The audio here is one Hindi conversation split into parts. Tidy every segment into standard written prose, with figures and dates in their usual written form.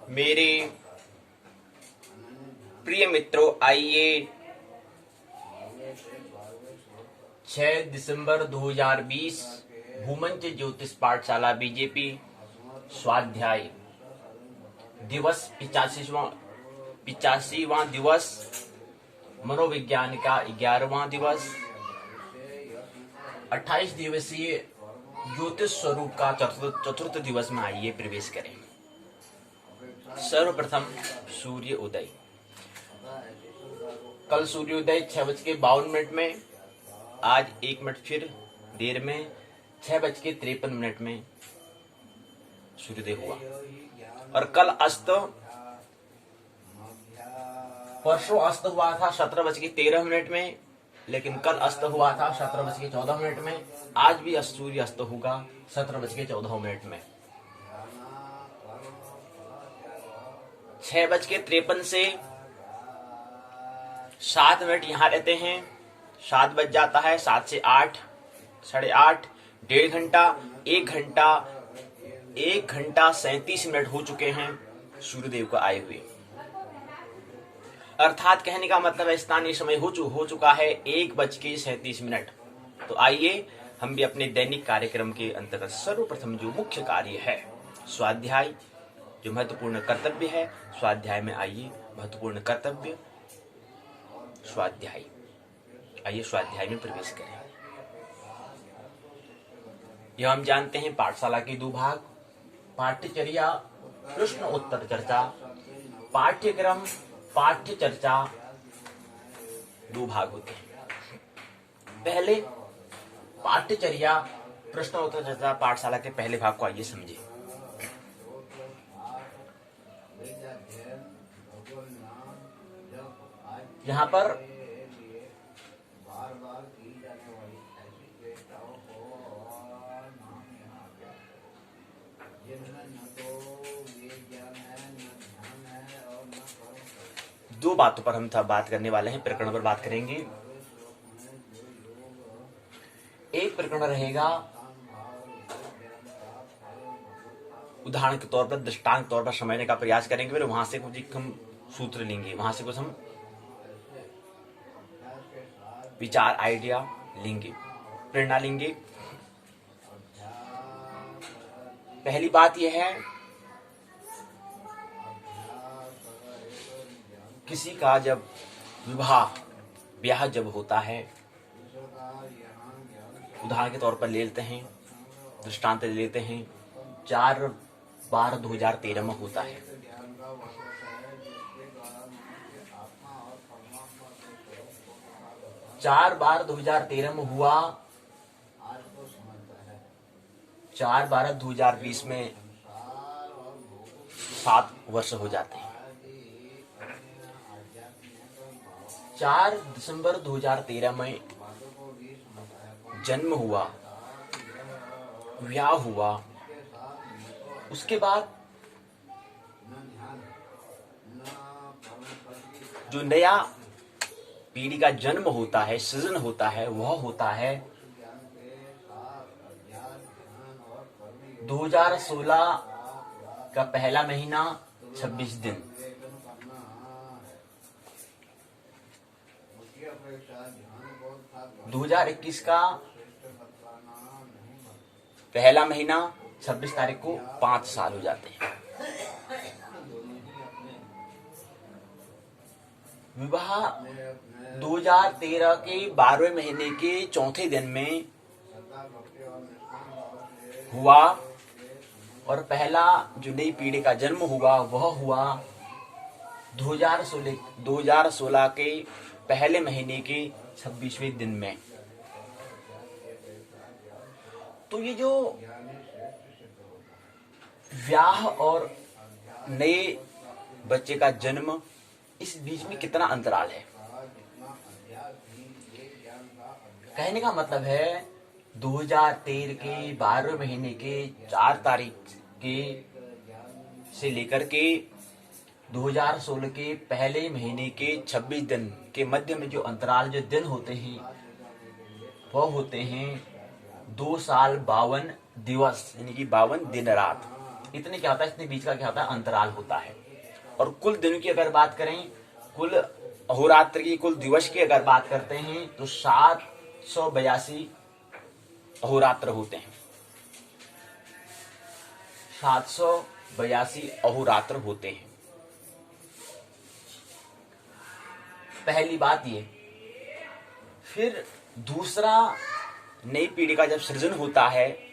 मेरे प्रिय मित्रों, आइए 6 दिसंबर 2020 भूमंच ज्योतिष पाठशाला बीजेपी स्वाध्याय दिवस 85वां दिवस, मनोविज्ञान का 11वां दिवस, 28 दिवसीय ज्योतिष स्वरूप का चतुर्थ दिवस में आइए प्रवेश करें। सर्वप्रथम सूर्य उदय। कल सूर्योदय 6:52 में, आज 1 मिनट फिर देर में 6:53 में सूर्योदय हुआ। और कल अस्त, परसों अस्त हुआ था 17:13 में, लेकिन कल अस्त हुआ था 17:14 में। आज भी सूर्य अस्त होगा 17:14 में। 6:53 से 7 मिनट यहाँ रहते हैं, 7 बज जाता है। 7 से 8, 8:30, 1.5 घंटा, 1 घंटा 37 मिनट हो चुके हैं सूर्यदेव को आए हुए। अर्थात कहने का मतलब है स्थानीय समय हो चुका है 1:37। तो आइए हम भी अपने दैनिक कार्यक्रम के अंतर्गत सर्वप्रथम जो मुख्य कार्य है स्वाध्याय, जो महत्वपूर्ण कर्तव्य है, स्वाध्याय में आइए। महत्वपूर्ण कर्तव्य स्वाध्याय, आइए स्वाध्याय में प्रवेश करें। यह हम जानते हैं पाठशाला के 2 भाग, पाठ्यचर्या, प्रश्न उत्तर चर्चा। पाठ्यक्रम, पाठ्य चर्चा 2 भाग होते हैं। पहले पाठ्यचर्या, प्रश्न उत्तर चर्चा पाठशाला के पहले भाग को आइए समझे। यहाँ पर दो बातों पर हम बात करने वाले हैं, प्रकरण पर बात करेंगे। एक प्रकरण रहेगा उदाहरण के तौर पर, दृष्टांत तौर पर समझने का प्रयास करेंगे, फिर वहां से कुछ हम सूत्र लेंगे, वहां से कुछ हम विचार, आइडिया लेंगे, प्रेरणा लेंगे। पहली बात यह है, किसी का जब ब्याह जब होता है, उदाहरण के तौर पर ले लेते हैं, दृष्टांत ले लेते हैं, 4/12/2013 में होता है। चार बार 2013 में हुआ, 4/12/2020 में 7 वर्ष हो जाते हैं। 4 दिसंबर 2013 में जन्म हुआ, ब्याह हुआ, उसके बाद जो नया पीढ़ी का जन्म होता है, सृजन होता है, वह होता है 2016 का पहला महीना 26 दिन। 2021 का पहला महीना 26 तारीख को 5 साल हो जाते हैं। विवाह 2013 के 12वें महीने के 4थे दिन में हुआ, और पहला जो नई पीढ़ी का जन्म हुआ वह हुआ 2016 के पहले महीने के 26वें दिन में। तो ये जो ब्याह और नए बच्चे का जन्म, इस बीच में कितना अंतराल है? कहने का मतलब है 2013 के 12वें महीने के 4 तारीख के से लेकर के 2016 के पहले महीने के 26 दिन के मध्य में जो अंतराल, जो दिन होते हैं, वह होते हैं 2 साल 52 दिवस, यानी कि 52 दिन रात। इतने क्या होता है, इतने बीच का क्या होता है, अंतराल होता है। और कुल दिनों की अगर बात करें, कुल अहोरात्र की, कुल दिवस की अगर बात करते हैं तो 782 अहोरात्र होते हैं। 782 अहोरात्र होते हैं। पहली बात ये। फिर दूसरा, नई पीढ़ी का जब सृजन होता है,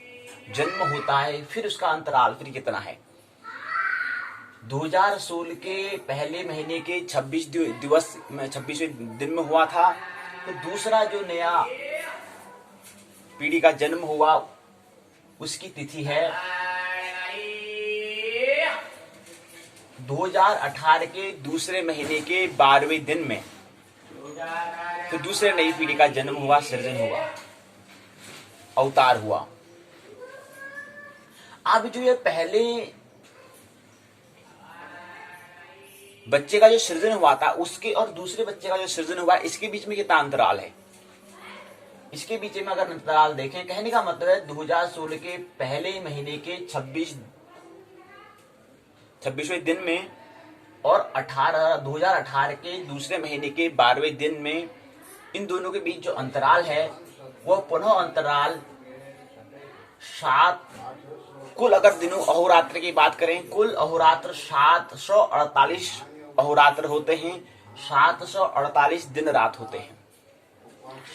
जन्म होता है, फिर उसका अंतराल फिर कितना है। 2016 के पहले महीने के 26वें दिन में हुआ था। तो दूसरा जो नया पीढ़ी का जन्म हुआ उसकी तिथि है 2018 के दूसरे महीने के 12वें दिन में। तो दूसरे नई पीढ़ी का जन्म हुआ, सृजन हुआ, अवतार हुआ। अब जो ये पहले बच्चे का जो सृजन हुआ था उसके और दूसरे बच्चे का जो सृजन हुआ, इसके बीच में कितना अंतराल है। इसके बीच में अगर अंतराल देखें, कहने का मतलब है 2016 के पहले महीने के 26वें दिन में और 2018 के दूसरे महीने के 12वें दिन में, इन दोनों के बीच जो अंतराल है वह पुनः अंतराल 7, कुल अगर दिनों अहोरात्र की बात करें, कुल अहोरात्र 748 अहोरात्र होते हैं। 748 दिन रात होते हैं,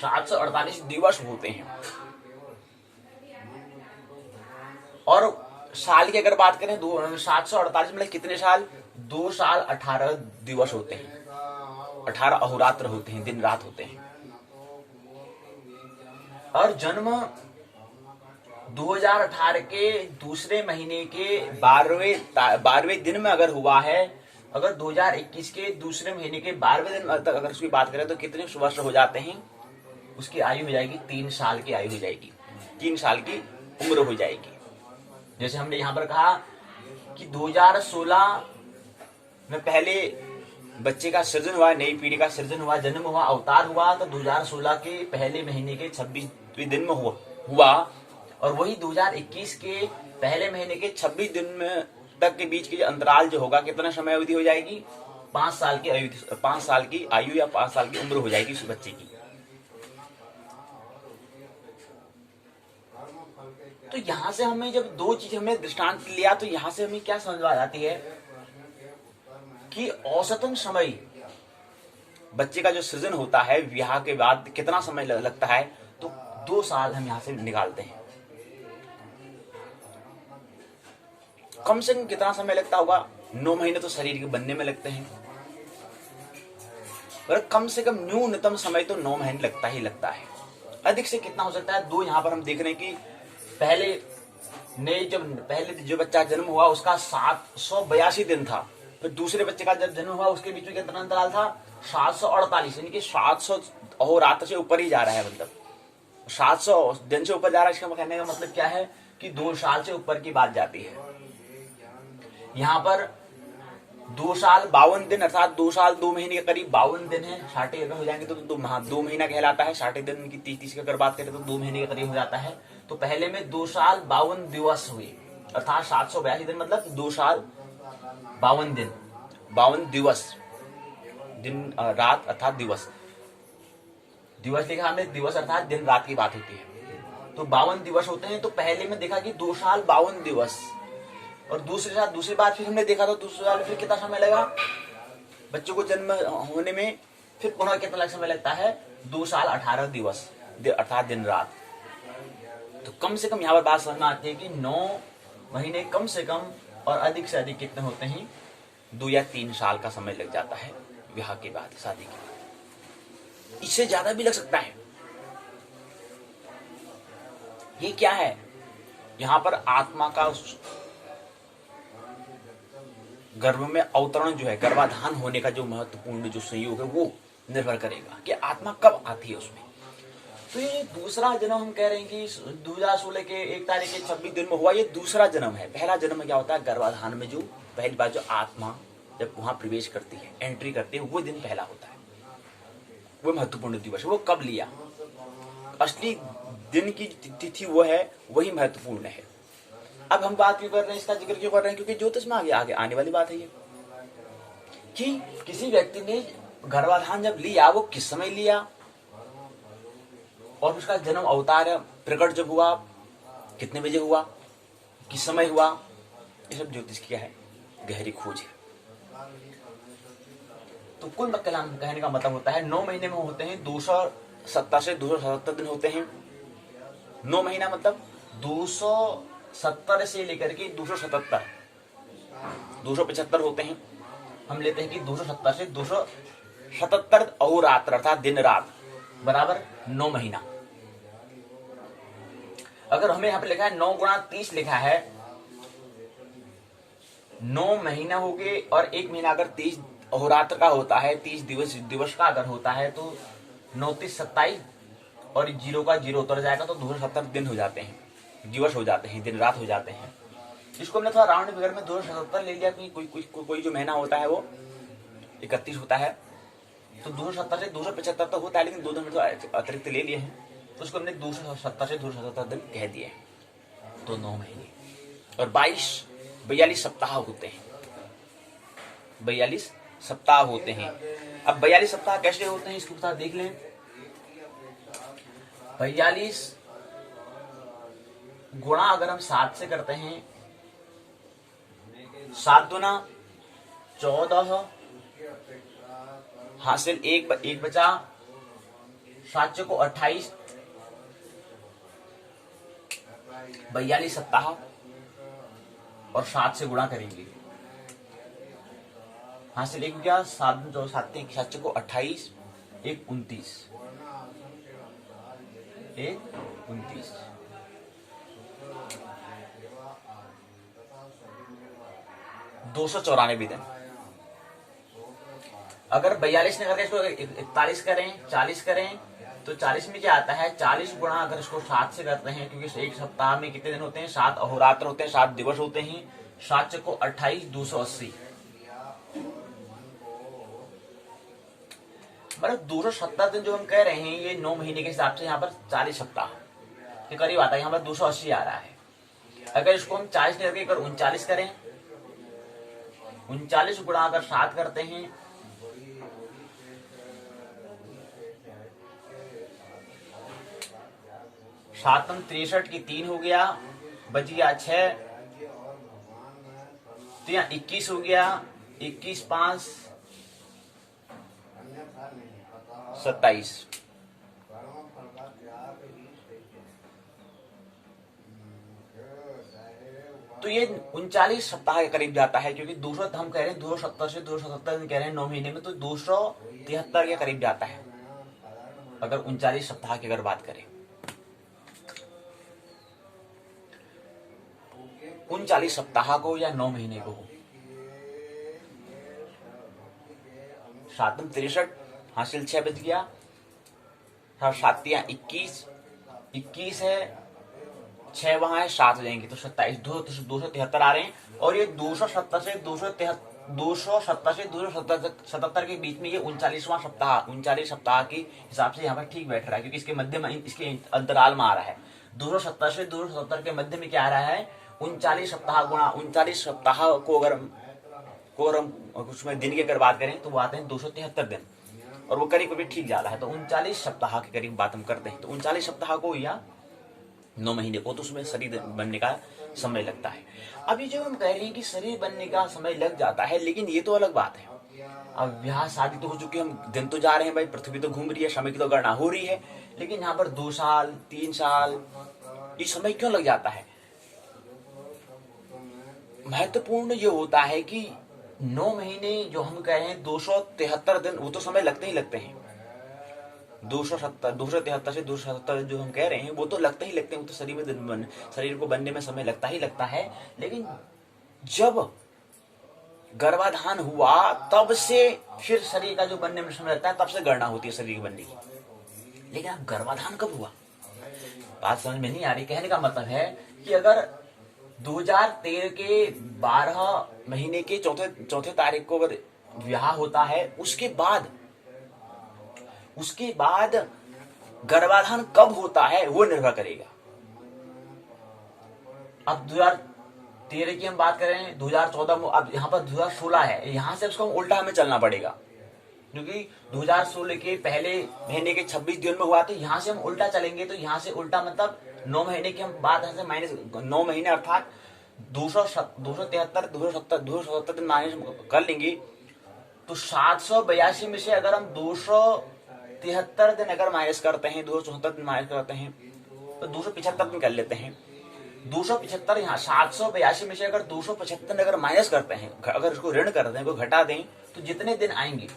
748 दिवस होते हैं। और साल की अगर बात करें, 748 मतलब कितने साल, 2 साल 18 दिवस होते हैं, 18 अहोरात्र होते हैं, दिन रात होते हैं। और जन्म 2018 के दूसरे महीने के 12वें दिन में अगर हुआ है, अगर 2021 के दूसरे महीने के 12वें दिन तक अगर उसकी बात करें तो कितने वर्ष हो जाते हैं, उसकी आयु हो जाएगी 3 साल की आयु हो जाएगी, 3 साल की उम्र हो जाएगी। जैसे हमने यहां पर कहा कि 2016 में पहले बच्चे का सृजन हुआ, नई पीढ़ी का सृजन हुआ, जन्म हुआ, अवतार हुआ, तो 2016 के पहले महीने के 26वें दिन में हुआ। और वही 2021 के पहले महीने के 26 दिन में तक के बीच की अंतराल जो होगा, कितना समय अवधि हो जाएगी, 5 साल की आयु, 5 साल की आयु या 5 साल की उम्र हो जाएगी उस बच्चे की। तो यहां से हमें जब दो चीज हमने दृष्टांत लिया, तो यहां से हमें क्या समझ आ जाती है कि औसतन समय बच्चे का जो सृजन होता है विवाह के बाद कितना समय लगता है, तो 2 साल हम यहां से निकालते हैं। कम से कम कितना समय लगता होगा, 9 महीने तो शरीर के बनने में लगते हैं, पर कम से कम न्यूनतम समय तो 9 महीने लगता ही लगता है। अधिक से कितना हो सकता है, 2। यहाँ पर हम देख रहे हैं कि पहले जो बच्चा जन्म हुआ उसका 782 दिन था, फिर दूसरे बच्चे का जब जन्म हुआ उसके बीच में कितना अंतराल था, 748, यानी कि 700 अहोरात्र से ऊपर ही जा रहा है। मतलब 700 दिन से ऊपर जा रहा है। इसका कहने का मतलब क्या है कि 2 साल से ऊपर की बात जाती है। यहाँ पर 2 साल 52 दिन, अर्थात 2 साल 2 महीने के करीब 52 दिन है। 60 अगर हो जाएंगे तो 2 महीना कहलाता है। 60 दिन की 30 की अगर बात करें तो 2 महीने के करीब हो जाता है। तो पहले में 2 साल 52 दिवस हुए, अर्थात 782 दिन मतलब 2 साल 52 दिन, 52 दिवस, दिन रात अर्थात दिवस लिखा हमने, दिवस अर्थात दिन रात की बात होती है। तो 52 दिवस होते हैं। तो पहले में देखा कि 2 साल 52 दिवस, और दूसरी बात फिर हमने देखा तो दूसरे साल फिर कितना समय लगा बच्चों को जन्म होने में, फिर पुनः कितना समय लगता है, 2 साल 18 दिवस अर्थात दिन रात। तो कम से कम यहाँ पर बात समझ में आती है कि 9 महीने कम से कम और अधिक से अधिक कितने होते हैं, 2 या 3 साल का समय लग जाता है विवाह के बाद, शादी के बाद। इससे ज्यादा भी लग सकता है। ये क्या है, यहाँ पर आत्मा का गर्भ में अवतरण जो है, गर्भाधान होने का जो महत्वपूर्ण जो संयोग है वो निर्भर करेगा कि आत्मा कब आती है उसमें। तो ये दूसरा जन्म हम कह रहे हैं कि 2016 के 1 तारीख के 26 दिन में हुआ, ये दूसरा जन्म है। पहला जन्म क्या होता है, गर्भाधान में जो पहली बार जो आत्मा जब वहां प्रवेश करती है, एंट्री करती है, वो दिन पहला होता है, वो महत्वपूर्ण दिवस। वो कब लिया, असली दिन की तिथि वो है, वही महत्वपूर्ण है। अब हम बात क्यों कर रहे हैं, इसका जिक्र क्यों कर रहे हैं, क्योंकि ज्योतिष में आगे आने वाली बात है ये कि किसी व्यक्ति ने गर्भाधान जब लिया वो किस समय लिया और उसका जन्म अवतार प्रकट जब हुआ कितने बजे हुआ, किस समय हुआ, ये सब ज्योतिष की क्या है, गहरी खोज है। तो कुल कलाम कहने का मतलब होता है 9 महीने में होते हैं 270 से 277 दिन होते हैं। 9 महीना मतलब 270 से लेकर के 277 275 होते हैं। हम लेते हैं कि 270 से 277 अहोरात्र अर्थात दिन रात बराबर 9 महीना। अगर हमें यहाँ पे लिखा है 9 गुणा 30 लिखा है, 9 महीना हो गए और 1 महीना अगर 30 अहोरात्र का होता है, 30 दिवस का अगर होता है तो 9 30 27 और 0 का 0 उतर जाएगा तो 270 दिन हो जाते हैं, दिवस हो जाते हैं, दिन रात हो जाते हैं। इसको हमने थोड़ा राउंड फिगर में 277 ले लिया क्योंकि कोई जो महीना होता है वो 31 होता है, तो 270 से 275 तो होता है, लेकिन 2 दिन तो अतिरिक्त ले लिए हैं, तो उसको हमने 270 से 277 दिन कह दिए। तो 9 महीने और 42 सप्ताह होते हैं, 42 सप्ताह होते हैं। अब 42 सप्ताह कैसे होते हैं इसको बता देख लें। 42 गुणा अगर हम 7 से करते हैं, 7 दुना 14 हासिल एक बचा, 7 को 28, 42 सप्ताह और 7 से गुणा करेंगे, हासिल एक क्या 7 को 28, 1 29, 294 दिन। अगर 42 ने करके इसको 41 करें, 40 करें तो 40 में क्या आता है, 40 गुणा अगर इसको 7 से करते हैं, क्योंकि एक सप्ताह में कितने दिन होते हैं, 7 अहोरात्र होते हैं, 7 दिवस होते हैं, 7 को 28, 280 मतलब 270 दिन जो हम कह रहे हैं ये 9 महीने के हिसाब से यहाँ पर 40 सप्ताह के करीब आता है, यहाँ पर 280 आ रहा है। अगर इसको हम 40 करके 39 करें, 39 गुणा अगर 7 करते हैं, सातम 63 की 3 हो गया, बच गया 6, तो यहाँ 21 हो गया, 21 5 27, तो ये 39 सप्ताह के करीब जाता है, क्योंकि 200 हम कह रहे हैं 270 से 277 कह रहे हैं 9 महीने में, तो 273 के करीब जाता है अगर 39 सप्ताह की अगर बात करें। 39 सप्ताह को या 9 महीने को, 7 63 हासिल 6 बच गया, 7 21 है, 6 वहां है, 7 हो जाएंगे तो 27, 273 आ रहे हैं। और ये 270 से 277 के बीच में ये 39वां सप्ताह, 39 सप्ताह के हिसाब से यहाँ पर ठीक बैठ रहा है, क्योंकि इसके मध्य में, इसके अंतराल में आ रहा है। 270 से 277 के मध्य में क्या आ रहा है, 39 सप्ताह गुणा 39 सप्ताह को अगर हम उसमें दिन की अगर बात करें तो वो आते हैं 273 दिन, और वो करीब करीब ठीक जा रहा है। तो 39 सप्ताह के करीब बात हम करते हैं, तो 39 सप्ताह को या 9 महीने को, तो उसमें शरीर बनने का समय लगता है। अभी जो हम कह रहे हैं कि शरीर बनने का समय लग जाता है, लेकिन ये तो अलग बात है। अब ब्याह शादी तो हो चुकी है, हम दिन तो जा रहे हैं भाई, पृथ्वी तो घूम रही है, समय की तो गणना हो रही है, लेकिन यहाँ पर 2 साल 3 साल ये समय क्यों लग जाता है? महत्वपूर्ण ये होता है कि 9 महीने जो हम कह रहे हैं 273 दिन, वो तो समय लगते ही लगते हैं। 273 से 277 जो हम कह रहे हैं वो तो लगते ही लगते हैं, वो तो शरीर को बनने में समय लगता ही लगता है। लेकिन जब गर्भाधान हुआ तब से फिर शरीर का जो बनने में समय लगता है, तब से गणना होती है शरीर बनने की। लेकिन अब गर्भाधान कब हुआ, बात समझ में नहीं आ रही। कहने का मतलब है कि अगर 2013 के 12 महीने के चौथे तारीख को अगर विवाह होता है, उसके बाद गर्भाधान कब होता है वो निर्भर करेगा। अब 13 की हम बात करें 2014 में, अब यहाँ पर 2016 है, यहाँ से उसको उल्टा हमें चलना पड़ेगा, क्योंकि 2016 के पहले महीने के 26 दिन में हुआ, तो यहाँ से हम उल्टा चलेंगे, तो यहाँ से उल्टा मतलब 9 महीने की हम बात, यहाँ से माइनस 9 महीने अर्थात 273 दिन माइनस कर लेंगे, तो 782 में से अगर हम 273 दिन अगर माइनस करते हैं, 274 दिन माइनस करते हैं, तो 275 दिन कर लेते हैं। 275 यहाँ 782 में से अगर 275 अगर माइनस करते हैं, अगर इसको ऋण कर दें, को घटा दें, तो जितने दिन आएंगे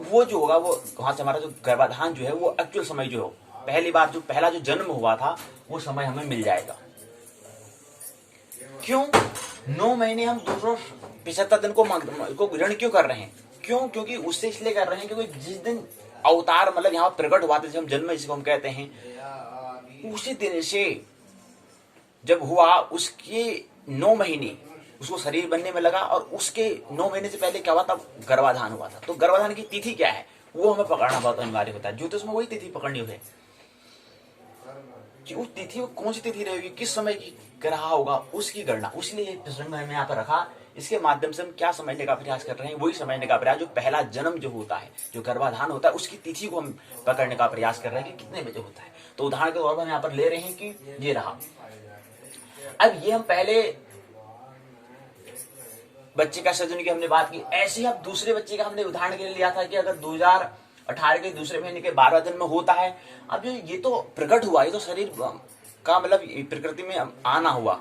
वो जो होगा, वो वहां से हमारा जो गर्भाधान जो है वो एक्चुअल समय जो हो, पहली बार जो पहला जो जन्म हुआ था वो समय हमें मिल जाएगा। क्यों 9 महीने हम 275 दिन को ऋण क्यों कर रहे हैं? क्यों? क्योंकि उससे इसलिए कर रहे हैं क्योंकि जिस दिन अवतार मतलब यहाँ प्रकट हुआ था, जिसे हम जन्म जिसको हम कहते हैं, उसी दिन से जब हुआ उसके 9 महीने उसको शरीर बनने में लगा, और उसके 9 महीने से पहले क्या हुआ था? गर्भाधान हुआ था। तो गर्भाधान की तिथि क्या है वो हमें पकड़ना बहुत अनिवार्य होता है। ज्योतिष में वही तिथि पकड़नी है कि उस तिथि वो कौन सी तिथि रहेगी, किस समय की रहा होगा, उसकी गणना। इसलिए प्रसंग मैंने यहाँ पर रखा, इसके माध्यम से हम क्या समझने का प्रयास कर रहे हैं, वही समझने का प्रयास जो पहला जन्म जो होता है, जो गर्भाधान होता है, उसकी तिथि को हम पकड़ने का प्रयास कर रहे हैं कि कितने बजे होता है। तो उदाहरण के तौर पर हम यहाँ पर ले रहे हैं कि ये रहा। अब ये हम पहले बच्चे का सृजन की हमने बात की, ऐसे ही अब दूसरे बच्चे का हमने उदाहरण के लिए लिया था कि अगर 2018 के दूसरे महीने के 12 दिन में होता है। अब ये तो प्रकट हुआ, ये तो शरीर का मतलब प्रकृति में आना हुआ,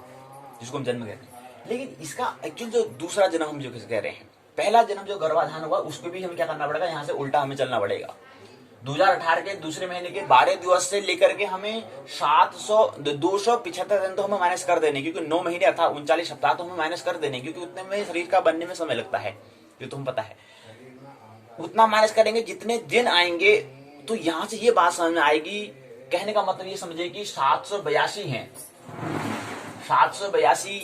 जिसको हम जन्म कहते हैं। लेकिन इसका एक्चुअल जो दूसरा जन्म हम जो कह रहे हैं, पहला जन्म जो गर्भाधान हुआ, उसको भी हमें क्या करना पड़ेगा, यहाँ से उल्टा हमें चलना पड़ेगा। 2018 के दूसरे महीने के 12 दिवस से लेकर के हमें 275 दिन तो हमें माइनस कर देने, क्योंकि 9 महीने अर्थात 39 सप्ताह तो हमें माइनस कर देने, क्योंकि उतने में शरीर का बनने में समय लगता है, ये तुम्हें पता है। उतना माइनस करेंगे, जितने दिन आएंगे, तो यहाँ से ये बात समझ में आएगी। कहने का मतलब ये समझे कि 782 हैं, 782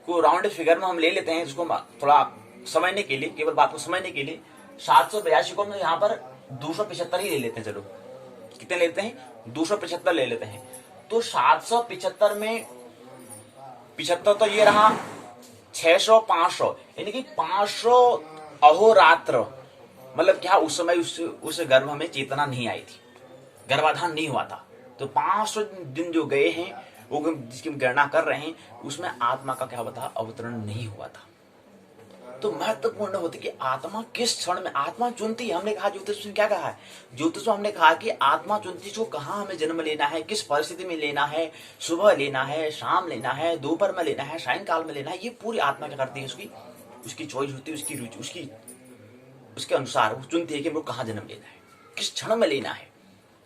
को राउंड फिगर में हम ले लेते हैं, जिसको थोड़ा समझने के लिए, केवल बात को समझने के लिए 782 को हम यहाँ पर 275 ही ले लेते हैं। चलो कितने लेते हैं, 275 ले लेते हैं। तो 775 में 75 तो ये रहा, 600 500, यानी कि 500 अहोरात्र, मतलब क्या उस समय उस गर्भ में चेतना नहीं आई थी, गर्भाधान नहीं हुआ था। तो 500 दिन जो गए हैं, वो जिसकी गणना कर रहे हैं, उसमें आत्मा का क्या बता अवतरण नहीं हुआ था। तो महत्वपूर्ण होती कि आत्मा किस क्षण में आत्मा चुनती है। हमने कहा ज्योतिष में क्या कहा है, ज्योतिष में हमने कहा कि आत्मा चुनती जो कहाँ हमें जन्म लेना है, किस परिस्थिति में लेना है, सुबह लेना है, शाम लेना है, दोपहर में लेना है, सायंकाल में लेना है, ये पूरी आत्मा क्या करती है, उसकी चॉइस होती है, उसकी रुचि, उसके अनुसार वो चुनती है कि हमको कहाँ जन्म लेना है, किस क्षण में लेना है,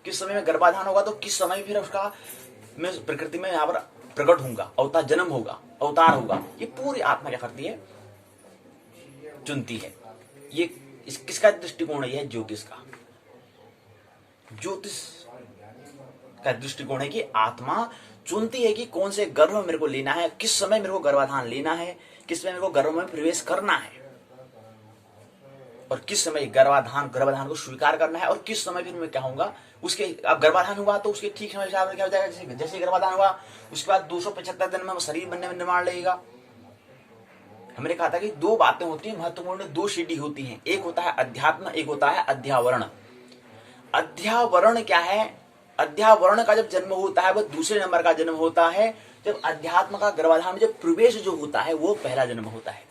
किस समय में गर्भाधान होगा, तो किस समय फिर उसका मैं प्रकृति में यहाँ पर प्रकट होऊंगा, अवतार जन्म होगा, अवतार होगा। ये पूरी आत्मा क्या करती है, चुनती है। ये किसका दृष्टिकोण है, यह ज्योतिष का। ज्योतिष का दृष्टिकोण है कि आत्मा चुनती है कि कौन से गर्भ में मेरे को लेना है, किस समय मेरे को गर्भाधान लेना है, किस समय मेरे को गर्भ में प्रवेश करना है, और किस समय गर्भाधान को स्वीकार करना है, और किस समय फिर मैं क्या होऊंगा उसके। अब गर्भाधान हुआ तो उसके ठीक समय क्या हो जाएगा, जैसे गर्भाधान हुआ उसके बाद 275 दिन में शरीर बनने में निर्माण लगेगा। हमने कहा था कि दो बातें होती हैं महत्वपूर्ण, दो सीढ़ी होती हैं, एक होता है अध्यात्म, एक होता है अध्यावरण। अध्यावरण क्या है, अध्यावरण का जब जन्म होता है वो दूसरे नंबर का जन्म होता है, जब अध्यात्म का गर्भाधान में जब प्रवेश जो होता है वो पहला जन्म होता है।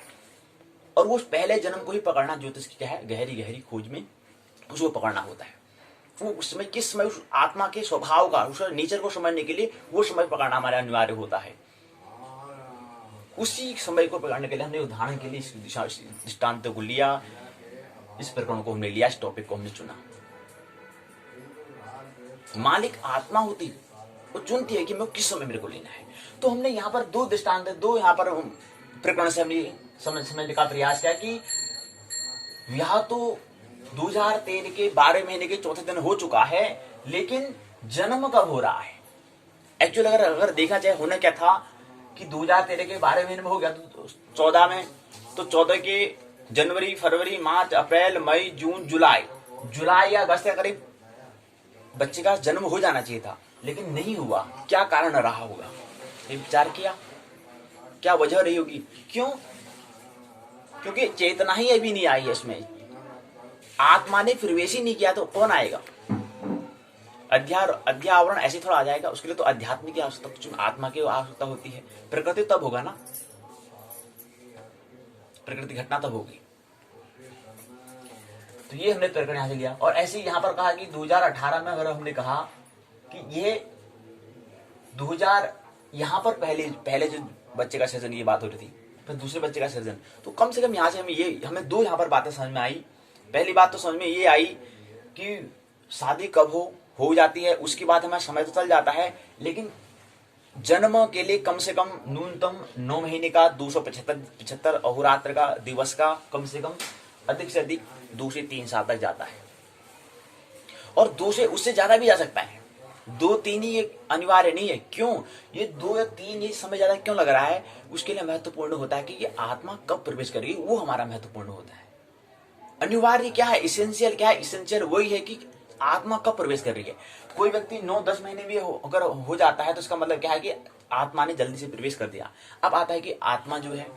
और वो पहले जन्म को ही पकड़ना ज्योतिष की क्या है, गहरी खोज में उसको पकड़ना होता है। वो उस समय किस समय उस आत्मा के स्वभाव का, उस नेचर को समझने के लिए वो समय पकड़ना हमारा अनिवार्य होता है। उसी समय को पकड़ने के लिए हमने उदाहरण के लिए इस दृष्टांत को लिया, इस प्रकरण को हमने लिया, इस टॉपिक को हमने चुना। मालिक आत्मा होती, वो चुनती है कि मैं किस समय मेरे को लेना है। तो हमने यहाँ पर दो दृष्टांत, दो यहाँ पर प्रकरण से हमने समझने का प्रयास किया कि यह तो 2013 के 12 महीने के चौथे दिन हो चुका है, लेकिन जन्म कब हो रहा है। एक्चुअली अगर देखा जाए होना क्या था कि 2013 के 12 महीने में हो गया तो 14 में, तो 14 के जनवरी, फरवरी, मार्च, अप्रैल, मई, जून, जुलाई या अगस्त के करीब बच्चे का जन्म हो जाना चाहिए था, लेकिन नहीं हुआ। क्या कारण रहा होगा, ये विचार किया। क्या वजह रही होगी? क्यों? क्योंकि चेतना ही अभी नहीं आई है इसमें। आत्मा ने प्रवेश ही नहीं किया तो कौन आएगा? अध्यावरण ऐसे थोड़ा आ जाएगा। उसके लिए तो अध्यात्म की आवश्यकता, आत्मा की आवश्यकता होती है। प्रकृति तब होगा ना, प्रकृति घटना तब होगी। तो ये हमने प्रकरण यहां से लिया। और ऐसे ही यहां पर कहा कि 2018 में अगर हमने कहा कि ये 2000 यहां पर पहले जो बच्चे का सृजन की बात हो रही थी, फिर दूसरे बच्चे का सृजन, तो कम से कम यहां से हमें दो यहां पर बातें समझ में आई। पहली बात तो समझ में ये आई कि शादी कब हो जाती है, उसकी बात हमें समय तो चल जाता है, लेकिन जन्म के लिए कम से कम न्यूनतम 9 महीने का 275 अहोरात्र का दिवस का कम से कम अधिक से अधिक 2 से 3 साल तक जाता है। और 2 से उससे ज्यादा भी जा सकता है। 2-3 ही अनिवार्य नहीं है। क्यों? ये 2 या 3 ये समय ज्यादा क्यों लग रहा है? उसके लिए महत्वपूर्ण होता है कि ये आत्मा कब प्रवेश करेगी, वो हमारा महत्वपूर्ण होता है। अनिवार्य क्या है? इसेंशियल क्या है? इसेंशियल वही है कि आत्मा कब प्रवेश कर रही है। कोई व्यक्ति 9-10 महीने भी अगर हो जाता है तो इसका मतलब क्या है कि आत्मा ने जल्दी से प्रवेश कर दिया। अब आता है कि आत्मा जो है,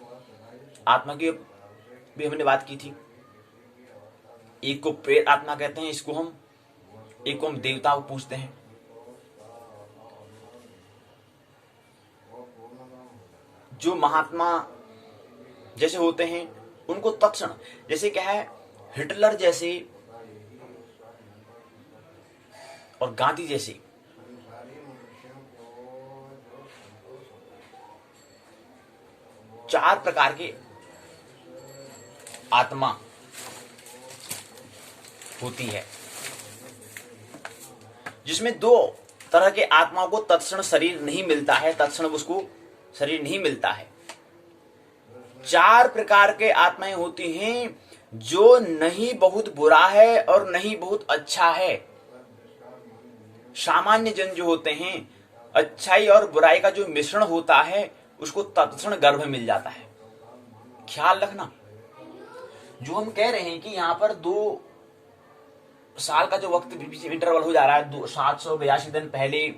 आत्मा की भी हमने बात की थी। एक को प्रेत आत्मा कहते हैं, एक को हम देवता पूछते हैं। जो महात्मा जैसे होते हैं उनको तत्क्षण, जैसे क्या है, हिटलर जैसे और गांधी जैसे चार प्रकार के आत्मा होती है, जिसमें 2 तरह के आत्माओं को तत्क्षण शरीर नहीं मिलता है, तत्क्षण उसको शरीर नहीं मिलता है। 4 प्रकार के आत्माएं होती हैं, जो नहीं बहुत बुरा है और नहीं बहुत अच्छा है। सामान्य जन जो होते हैं, अच्छाई और बुराई का जो मिश्रण होता है, उसको तत्क्षण गर्भ मिल जाता है। ख्याल रखना, जो हम कह रहे हैं कि यहां पर 2 साल का जो वक्त इंटरवल हो जा रहा है, 782 दिन पहले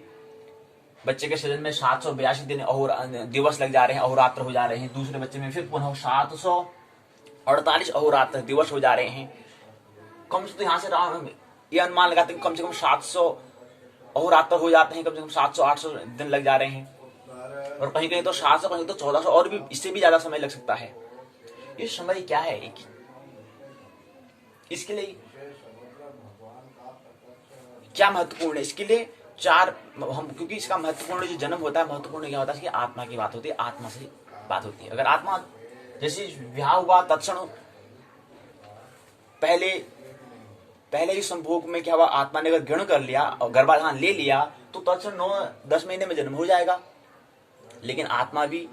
बच्चे के सृजन में 782 दिन और दिवस लग जा रहे हैं, अहोरात्र हो जा रहे हैं। दूसरे बच्चे में फिर पुनः 748 अहोरात्र दिवस हो जा रहे हैं। कम से, तो यहां से ये अनुमान लगाते हैं कम से कम 700 अहोरात्र हो जाते हैं, कम से कम 700-800 दिन लग जा रहे हैं। और कहीं कहीं तो 700, कहीं तो 1400 और भी, इससे भी ज्यादा समय लग सकता है। ये समय क्या है? इसके लिए क्या महत्वपूर्ण है? इसके लिए 4 हम, क्योंकि इसका महत्वपूर्ण जो जन्म होता है, महत्वपूर्ण क्या होता है कि आत्मा की बात होती है, आत्मा से बात होती है। अगर आत्मा जैसे विवाह हुआ, तत्क्षण पहले ही संभोग में क्या हुआ, आत्मा ने अगर ग्रहण कर लिया और गर्भाधान ले लिया तो तत्क्षण 9-10 महीने में जन्म हो जाएगा। लेकिन आत्मा भी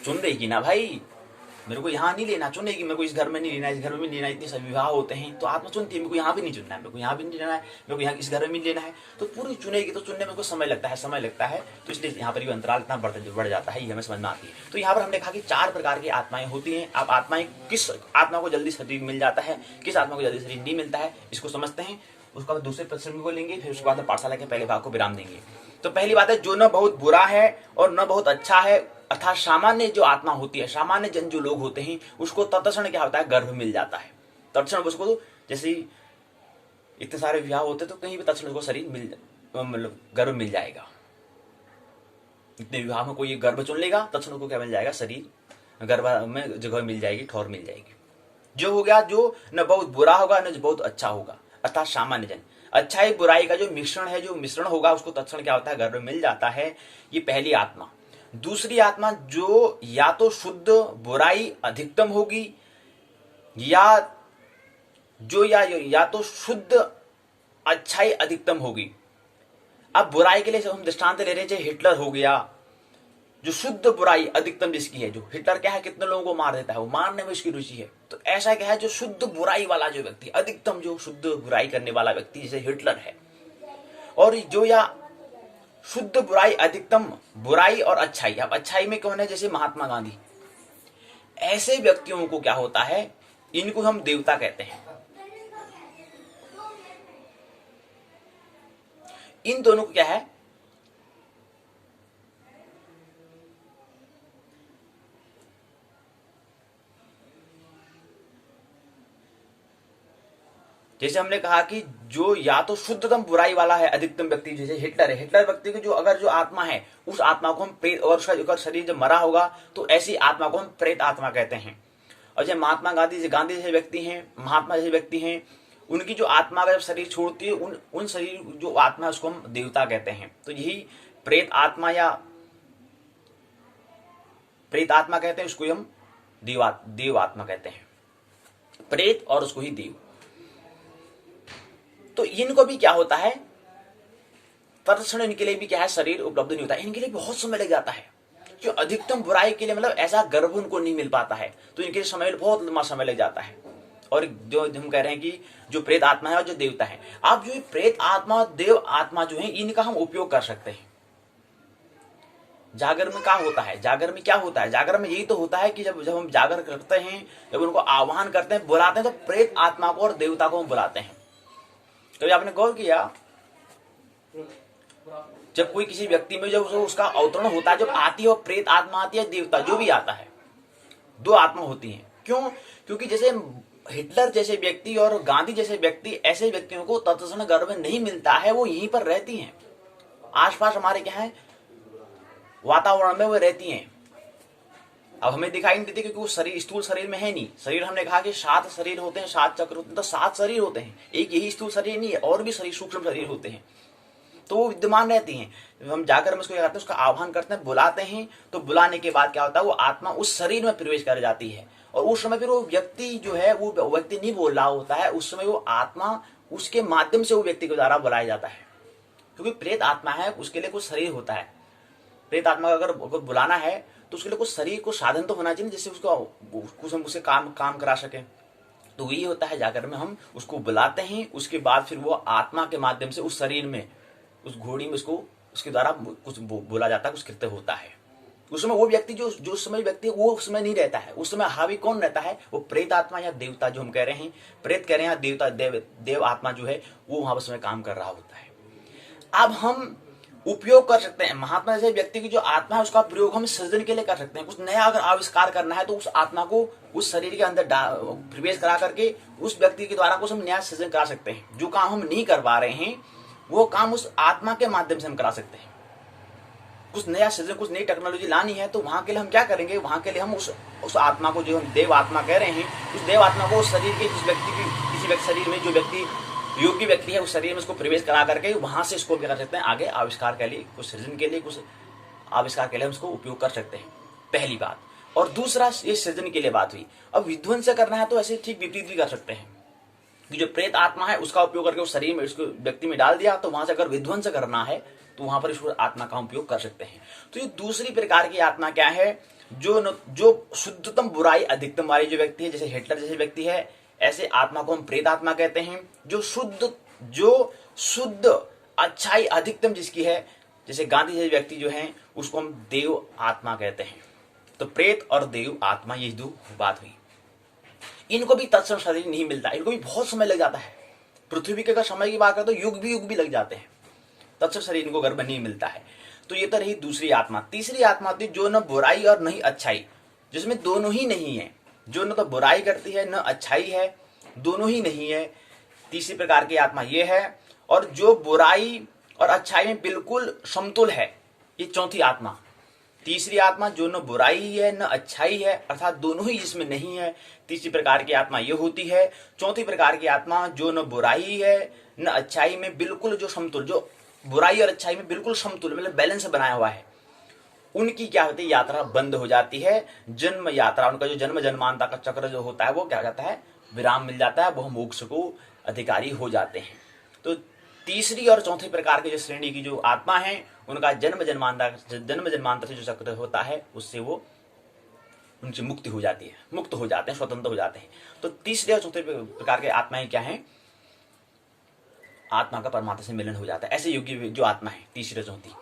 चुन रहेगी ना भाई, मेरे को यहाँ नहीं लेना, चुनेगी मेरे को इस घर में नहीं लेना, इस घर में भी लेना। इतने सभी विवाह होते हैं तो आत्मा चुनती है, मेरे को यहाँ भी नहीं चुनना है, मेरे को यहाँ भी नहीं लेना है, मेरे को यहाँ इस घर में नहीं लेना है, तो पूरी चुनेगी। तो चुनने में समय लगता है, तो इसलिए यहाँ पर अंतराल इतना बढ़ जाता है, ये हमें समझ में आती है। तो यहाँ पर हमने कहा कि 4 प्रकार की आत्माएं होती हैं। अब आत्माएं, किस आत्मा को जल्दी शरीर मिल जाता है, किस आत्मा को जल्दी शरीर नहीं मिलता है, इसको समझते हैं। उसका बाद दूसरे प्रश्न को लेंगे, फिर उसके बाद पाठशाला के पहले भाग को विराम देंगे। तो पहली बात है, जो न बहुत बुरा है और न बहुत अच्छा है, अर्थात सामान्य जो आत्मा होती है, सामान्य जन जो लोग होते हैं, उसको तत्क्षण क्या होता है, गर्भ मिल जाता है। तत्क्षण उसको, जैसे इतने सारे विवाह होते तो कहीं भी तत्क्षण को शरीर मतलब गर्भ मिल जाएगा। इतने विवाह में कोई गर्भ चुन लेगा, तत्क्षण को क्या मिल जाएगा, शरीर गर्भ में जगह मिल जाएगी, ठौर मिल जाएगी। जो हो गया, जो न बहुत बुरा होगा न बहुत अच्छा होगा, अर्थात सामान्य जन। अच्छाई बुराई का जो मिश्रण होगा, उसको तत्क्षण क्या होता है, गर्भ मिल जाता है। ये पहली आत्मा। दूसरी आत्मा, जो या तो शुद्ध बुराई अधिकतम होगी, या तो शुद्ध अच्छाई अधिकतम होगी। अब बुराई के लिए हम दृष्टांत ले रहे हैं, हिटलर हो गया, जो शुद्ध बुराई अधिकतम जिसकी है। जो हिटलर क्या है, कितने लोगों को मार देता है, वो मारने में उसकी रुचि है। तो ऐसा क्या है, जो शुद्ध बुराई वाला जो व्यक्ति, अधिकतम जो शुद्ध बुराई करने वाला व्यक्ति, जैसे हिटलर है। और जो या शुद्ध बुराई अधिकतम बुराई और अच्छाई। अब अच्छाई में कौन है, जैसे महात्मा गांधी। ऐसे व्यक्तियों को क्या होता है, इनको हम देवता कहते हैं। इन दोनों को क्या है, जैसे हमने कहा कि जो या तो शुद्धतम बुराई वाला है अधिकतम व्यक्ति, जैसे हिटलर है, हिटलर व्यक्ति की जो अगर जो आत्मा है उस आत्मा को हम प्रेत, और उसका शरीर जब मरा होगा तो ऐसी आत्मा को हम प्रेत आत्मा कहते हैं। और जैसे महात्मा गांधी जैसे व्यक्ति हैं, महात्मा जैसे व्यक्ति हैं, उनकी जो आत्मा का जब शरीर छोड़ती है उन शरीर जो आत्मा है उसको हम देवता कहते हैं। तो यही प्रेत आत्मा या प्रेत आत्मा कहते हैं, उसको हम देव आत्मा कहते हैं, प्रेत और उसको ही देव। तो इनको भी क्या होता है, तत्क्षण इनके लिए भी क्या है, शरीर उपलब्ध नहीं होता है, इनके लिए बहुत समय लग जाता है। जो अधिकतम बुराई के लिए मतलब ऐसा गर्भ उनको नहीं मिल पाता है, तो इनके समय बहुत लंबा समय लग जाता है। और जो हम कह रहे हैं कि जो प्रेत आत्मा है और जो देवता है, आप जो प्रेत आत्मा देव आत्मा जो है इनका हम उपयोग कर सकते हैं। जागर में क्या होता है, जागर में क्या होता है, जागर में यही तो होता है कि जब हम जागर करते हैं, जब उनको आह्वान करते हैं, बुलाते हैं, तो प्रेत आत्मा को और देवता को हम बुलाते हैं। कभी आपने गौर किया, जब कोई किसी व्यक्ति में जब उसका अवतरण होता है, जब आती है वो प्रेत आत्मा आती है, देवता जो भी आता है, दो आत्मा होती हैं। क्यों? क्योंकि जैसे हिटलर जैसे व्यक्ति और गांधी जैसे व्यक्ति, ऐसे व्यक्तियों को तत्क्षण गर्भ नहीं मिलता है, वो यहीं पर रहती हैं, आसपास हमारे क्या है वातावरण में वो रहती हैं। अब हमें दिखाई नहीं देती क्योंकि वो शरीर स्थूल शरीर में है नहीं। शरीर हमने कहा कि 7 शरीर होते हैं, 7 चक्र होते हैं, तो 7 शरीर होते हैं, एक यही स्थूल शरीर नहीं है, और भी शरीर सूक्ष्म शरीर होते हैं, तो वो विद्यमान रहती हैं। हम जाकर हम उसको क्या करते हैं, उसका आह्वान करते हैं, बुलाते हैं, तो बुलाने के बाद क्या होता है, वो आत्मा उस शरीर में प्रवेश कर जाती है। और उस समय फिर वो व्यक्ति जो है, वो व्यक्ति नहीं बोल रहा होता है, उस समय वो आत्मा उसके माध्यम से वो व्यक्ति के द्वारा बुलाया जाता है। क्योंकि प्रेत आत्मा है, उसके लिए कुछ शरीर होता है। प्रेत आत्मा का अगर बुलाना है तो उसके लिए कुछ शरीर को साधन तो होना चाहिए, जिससे उसको कुछ हम उसे काम करा सके। तो यही होता है, जाकर में हम उसको बुलाते हैं, उसके बाद फिर वो आत्मा के माध्यम से उस शरीर में, उस घोड़ी में उसको उसके द्वारा कुछ बोला जाता है, कुछ कृत्य होता है। उस समय वो व्यक्ति जो समय व्यक्ति वो उस समय नहीं रहता है, उस समय हावी कौन रहता है, वो प्रेत आत्मा या देवता जो हम कह रहे हैं, प्रेत कह रहे हैं, देवता देव आत्मा जो है वो वहां उस समय काम कर रहा होता है। अब हम उपयोग कर सकते हैं, महात्मा जैसे व्यक्ति की जो आत्मा है उसका प्रयोग हम सृजन के लिए कर सकते हैं। कुछ नया अगर आविष्कार करना है तो उस आत्मा को उस शरीर के अंदर प्रवेश करा करके उस व्यक्ति के द्वारा कुछ हम नया सृजन करा सकते हैं। जो काम हम नहीं कर पा रहे हैं वो काम उस आत्मा के माध्यम से हम करा सकते हैं। कुछ नया सृजन, कुछ नई टेक्नोलॉजी लानी है तो वहां के लिए हम क्या करेंगे, वहां के लिए हम उस आत्मा को, जो हम देव आत्मा कह रहे हैं, उस देव आत्मा को उस शरीर के जिस व्यक्ति की किसी व्यक्ति शरीर में, जो व्यक्ति योग्य व्यक्ति है, उस शरीर में उसको प्रवेश करा करके वहां से इसको क्या कर सकते हैं, आगे आविष्कार के लिए, कुछ सृजन के लिए, कुछ आविष्कार के लिए हम उसको उपयोग कर सकते हैं। पहली बात। और दूसरा, ये सृजन के लिए बात हुई। अब विध्वंस करना है तो ऐसे ठीक विपरीत भी कर सकते हैं कि जो प्रेत आत्मा है उसका उपयोग करके उस शरीर में, उसको व्यक्ति में डाल दिया, तो वहां से अगर विध्वंस करना है तो वहां पर इस आत्मा का उपयोग कर सकते हैं। तो ये दूसरी प्रकार की आत्मा क्या है, जो शुद्धतम बुराई अधिकतम वाली जो व्यक्ति है, जैसे हिटलर जैसे व्यक्ति है, ऐसे आत्मा को हम प्रेत आत्मा कहते हैं। जो शुद्ध अच्छाई अधिकतम जिसकी है, जैसे गांधी जैसे व्यक्ति जो है, उसको हम देव आत्मा कहते हैं। तो प्रेत और देव आत्मा, ये दो बात हुई। इनको भी तत्सम शरीर नहीं मिलता, इनको भी बहुत समय लग जाता है। पृथ्वी के अगर समय की बात करें तो युग भी लग जाते हैं, तत्सम शरीर इनको गर्भ नहीं मिलता है। तो ये तो रही दूसरी आत्मा। तीसरी आत्मा थी जो न बुराई और न ही अच्छाई, जिसमें दोनों ही नहीं है, जो न तो बुराई करती है न अच्छाई है, दोनों ही नहीं है। तीसरी प्रकार की आत्मा ये है। और जो बुराई और अच्छाई में बिल्कुल समतुल है, ये चौथी आत्मा। तीसरी आत्मा जो न बुराई है न अच्छाई है, अर्थात दोनों ही जिसमें नहीं है, तीसरी प्रकार की आत्मा ये होती है। चौथी प्रकार की आत्मा जो न बुराई है न अच्छाई में बिल्कुल जो समतुल, जो बुराई और अच्छाई में बिल्कुल समतुल मतलब बैलेंस बनाया हुआ है, उनकी क्या होती है, यात्रा बंद हो जाती है। जन्म यात्रा, उनका जो जन्म जन्मांतर का चक्र जो होता है वो क्या हो जाता है, विराम मिल जाता है, वो मोक्ष को अधिकारी हो जाते हैं। तो तीसरी और चौथी प्रकार की जो श्रेणी की जो आत्मा है, उनका जन्म जन्मांतर से जो चक्र होता है उससे वो उनसे मुक्ति हो जाती है, मुक्त हो जाते हैं, स्वतंत्र हो जाते हैं। तो तीसरे और चौथे प्रकार के आत्माएं क्या है, आत्मा का परमात्मा से मिलन हो जाता है। ऐसे योग्य जो आत्मा है तीसरी और चौथी।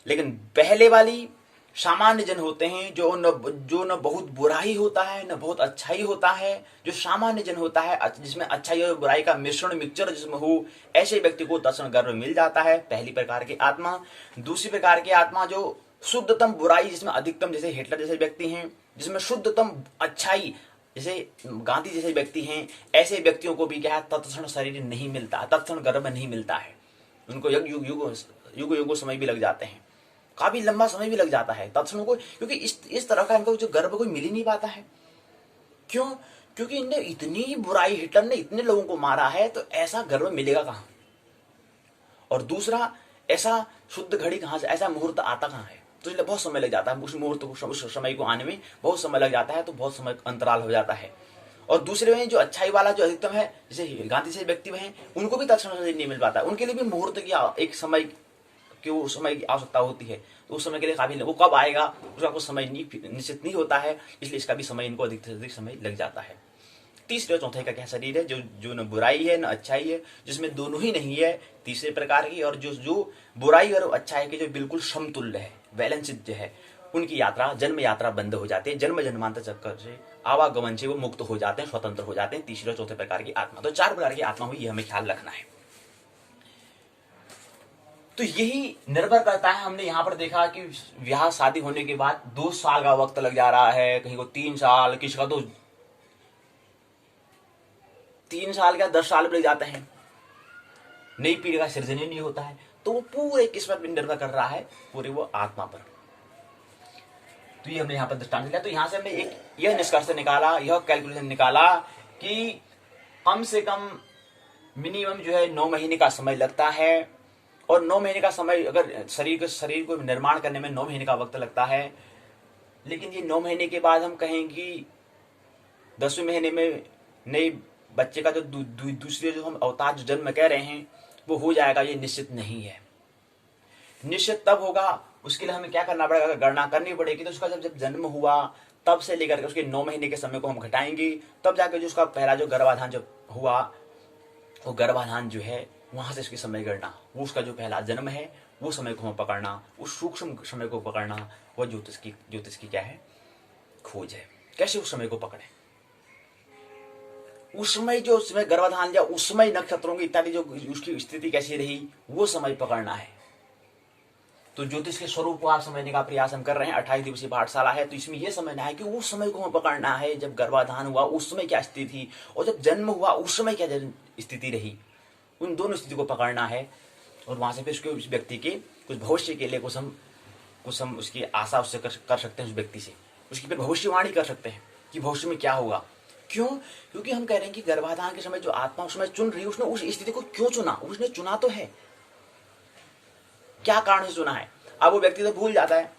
लेकिन पहले वाली सामान्य जन होते हैं, जो न बहुत बुराई होता है न बहुत अच्छाई होता है। जो सामान्य जन होता है, जिसमें अच्छाई और बुराई का मिश्रण मिक्सचर जिसमें हो, ऐसे व्यक्ति को तत्क्षण गर्भ मिल जाता है, पहली प्रकार की आत्मा। दूसरी प्रकार की आत्मा जो शुद्धतम बुराई जिसमें अधिकतम, जैसे हिटलर जैसे व्यक्ति हैं, जिसमें शुद्धतम अच्छाई जैसे गांधी जैसे व्यक्ति हैं, ऐसे व्यक्तियों को भी क्या है, तत्क्षण शरीर नहीं मिलता, तत्क्षण गर्भ नहीं मिलता है। उनको युग युगों समय भी लग जाते हैं, काफी लंबा समय भी लग जाता है तत्क्षण को, क्योंकि इस तरह का इनको जो गर्भ कोई मिल ही नहीं पाता है। क्यों? क्योंकि इनने इतनी बुराई, हिटलर ने इतने लोगों को मारा है, तो ऐसा गर्भ मिलेगा कहां? और दूसरा, ऐसा शुद्ध घड़ी कहां से, ऐसा मुहूर्त आता कहां है? तो इसलिए बहुत समय लग जाता है, उस मुहूर्त को, उस समय को आने में बहुत समय लग जाता है, तो बहुत समय अंतराल हो जाता है। और दूसरे में जो अच्छाई वाला जो अधिकतम है, जैसे गांधी से व्यक्ति हैं, उनको भी तत्क्षण नहीं मिल पाता, उनके लिए भी मुहूर्त की एक समय की, उस समय की आवश्यकता होती है। तो उस समय के लिए काफी, वो कब आएगा उसका कुछ समय निश्चित नहीं होता है, इसलिए इसका भी समय, इनको अधिक से अधिक समय लग जाता है। तीसरे और चौथे का क्या शरीर है, जो न बुराई है न अच्छाई है, जिसमें दोनों ही नहीं है, तीसरे प्रकार की, और जो बुराई और अच्छाई के जो बिल्कुल समतुल्य है, बैलेंसिड है, उनकी यात्रा, जन्म यात्रा बंद हो जाती है। जन्म जन्मांतर चक्कर से, आवागमन से वो मुक्त हो जाते हैं, स्वतंत्र हो जाते हैं। तीसरे और चौथे प्रकार की आत्मा, तो 4 प्रकार की आत्मा हुई, ये हमें ख्याल रखना है। तो यही निर्भर करता है, हमने यहां पर देखा कि ब्याह शादी होने के बाद 2 साल का वक्त लग जा रहा है, कहीं को 3 साल, किसी का तो 3 साल का 10 साल लग जाते हैं, नई पीढ़ी का सृजन ही नहीं होता है। तो वो पूरे किस पर निर्भर कर रहा है, पूरे वो आत्मा पर। तो ये हमने यहाँ पर दृष्टांत लिया। तो यहां से हमने एक यह निष्कर्ष निकाला, यह कैलकुलेशन निकाला कि कम से कम मिनिमम जो है 9 महीने का समय लगता है, और 9 महीने का समय, अगर शरीर को निर्माण करने में 9 महीने का वक्त लगता है, लेकिन ये 9 महीने के बाद हम कहें कि 10वें महीने में नए बच्चे का जो दूसरे जो हम अवतार जो जन्म कह रहे हैं वो हो जाएगा, ये निश्चित नहीं है। निश्चित तब होगा, उसके लिए हमें क्या करना पड़ेगा, गणना करनी पड़ेगी। तो उसका जब जन्म हुआ तब से लेकर के उसके 9 महीने के समय को हम घटाएंगे, तब जाकर जो उसका पहला जो गर्भाधान जब हुआ, वो गर्भाधान जो है वहां से उसकी समय गणना, वो उसका जो पहला जन्म है वो समय को हम पकड़ना, उस सूक्ष्म समय को पकड़ना, वो ज्योतिष की क्या है, खोज है। कैसे उस समय को पकड़े, उस समय जो उसमें गर्भाधान लिया, उस समय नक्षत्रों की इत्यादि जो उसकी स्थिति कैसी रही, वो समय पकड़ना है। तो ज्योतिष के स्वरूप को आप समझने का प्रयास हम कर रहे हैं। 28 दिवसीय पाठशाला है, तो इसमें यह समझना है कि उस समय को हमें पकड़ना है, जब गर्भाधान हुआ उस समय क्या स्थिति थी, और जब जन्म हुआ उस समय क्या स्थिति रही, उन दोनों स्थिति को पकड़ना है। और वहां से फिर उसके उस व्यक्ति के कुछ भविष्य के लिए कुछ हम उसकी आशा उससे कर सकते हैं, उस व्यक्ति से उसकी फिर भविष्यवाणी कर सकते हैं कि भविष्य में क्या होगा। क्यों? क्योंकि हम कह रहे हैं कि गर्भाधान के समय जो आत्मा उस समय चुन रही है, उसने उस स्थिति को क्यों चुना, उसने चुना तो है, क्या कारण से चुना है। अब वो व्यक्ति तो भूल जाता है,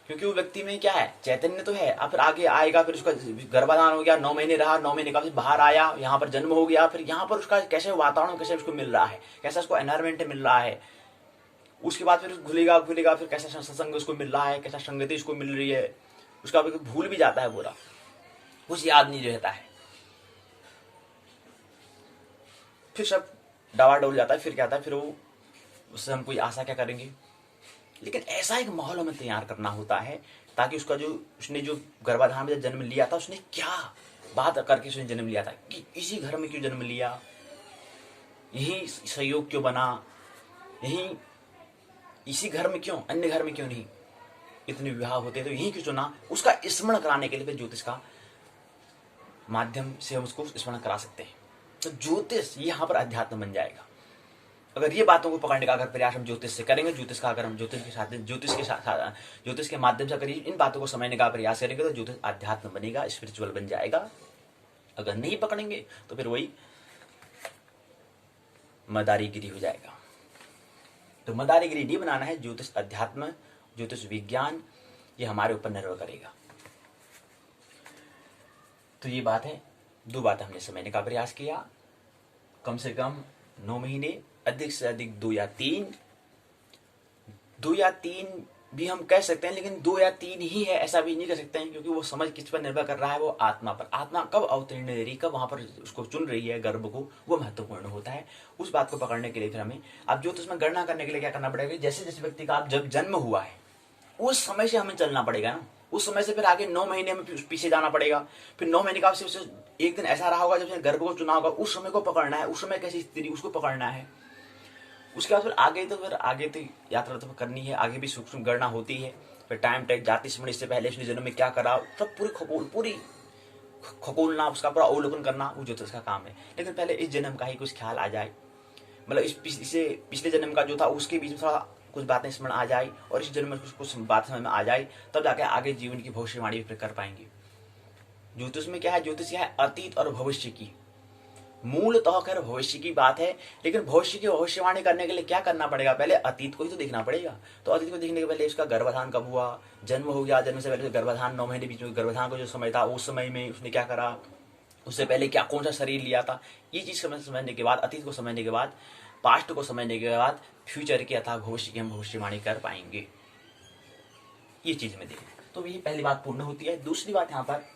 क्योंकि वो व्यक्ति में क्या है, चैतन्य तो है। अब फिर आगे आएगा, फिर उसका गर्भाधान हो गया, 9 महीने रहा, 9 महीने का फिर बाहर आया, यहाँ पर जन्म हो गया, फिर यहाँ पर उसका कैसे वातावरण, कैसे उसको मिल रहा है, कैसा उसको एनवायरमेंट मिल रहा है, उसके बाद फिर घुलेगा, फिर कैसा सत्संग उसको मिल रहा है, कैसा संगति उसको मिल रही है, उसका भूल भी जाता है, पूरा कुछ याद नहीं रहता है, फिर सब डावाडोल जाता है। फिर क्या आता है, फिर वो उससे हम कोई आशा क्या करेंगे। लेकिन ऐसा एक माहौल हमें तैयार करना होता है, ताकि उसने जो गर्भाधान में जन्म लिया था, उसने क्या बात करके उसने जन्म लिया था, कि इसी घर में क्यों जन्म लिया, यही सहयोग क्यों बना, यही इसी घर में क्यों, अन्य घर में क्यों नहीं, इतने विवाह होते तो यही क्यों चुना, उसका स्मरण कराने के लिए फिर ज्योतिष का माध्यम से हम उसको स्मरण करा सकते हैं। तो ज्योतिष यहाँ पर अध्यात्म बन जाएगा। अगर ये बातों को पकड़ने का अगर प्रयास हम ज्योतिष से करेंगे, ज्योतिष का अगर हम ज्योतिष के माध्यम से अगर इन बातों को समझने का प्रयास करेंगे, तो ज्योतिष अध्यात्म बनेगा, स्पिरिचुअल बन जाएगा। अगर नहीं पकड़ेंगे तो फिर वही मदारीगिरी हो जाएगा। तो मदारीगिरी नहीं बनाना है, ज्योतिष अध्यात्म, ज्योतिष विज्ञान, ये हमारे ऊपर निर्भर करेगा। तो ये बात है, 2 बातें हमने समझने का प्रयास किया, कम से कम 9 महीने, अधिक से अधिक 2 या 3 भी हम कह सकते हैं, लेकिन 2 या 3 ही है ऐसा भी नहीं कह सकते हैं, क्योंकि वो समझ किस पर निर्भर कर रहा है, वो आत्मा पर। आत्मा कब अवतीर्ण दे रही, कब वहां पर उसको चुन रही है गर्भ को, वो महत्वपूर्ण होता है। उस बात को पकड़ने के लिए फिर हमें अब ज्योतिष में गणना करने के लिए क्या करना पड़ेगा, जैसे जैसे व्यक्ति का जब जन्म हुआ है उस समय से हमें चलना पड़ेगा ना, उस समय से फिर आगे 9 महीने में पीछे जाना पड़ेगा। फिर 9 महीने का एक दिन ऐसा रहा होगा जब गर्भ को चुना होगा, उस समय को पकड़ना है, उस समय कैसी स्थिति उसको पकड़ना है। उसके बाद फिर आगे तो यात्रा तो करनी है, आगे भी सूक्ष्म गणना होती है। फिर टाइम टैग, जाति स्मरण, इससे पहले उसने जन्म में क्या करा, सब पूरी खगोलना, उसका पूरा अवलोकन करना वो ज्योतिष का काम है। लेकिन पहले इस जन्म का ही कुछ ख्याल आ जाए, मतलब इससे पिछले जन्म का जो था उसके बीच में थोड़ा कुछ बातें स्मरण आ जाए और इस जन्म में कुछ बात समझ में आ जाए, तब जाके आगे जीवन की भविष्यवाणी फिर कर पाएंगे। ज्योतिष में क्या है, ज्योतिष क्या है, अतीत और भविष्य की, मूलतः खैर भविष्य की बात है, लेकिन भविष्य की भविष्यवाणी करने के लिए क्या करना पड़ेगा, पहले अतीत को ही तो देखना पड़ेगा। तो अतीत को देखने के पहले इसका गर्भाधान कब हुआ, जन्म हो गया, जन्म से पहले गर्भाधान 9 महीने बीच में गर्भाधान का जो समय था उस समय में उसने क्या करा, उससे पहले क्या कौन सा शरीर लिया था, ये चीज समझने के बाद, अतीत को समझने के बाद, पास्ट को समझने के बाद फ्यूचर की अर्थात भविष्य की हम भविष्यवाणी कर पाएंगे। ये चीज में देखें तो ये पहली बात पूर्ण होती है। दूसरी बात यहां पर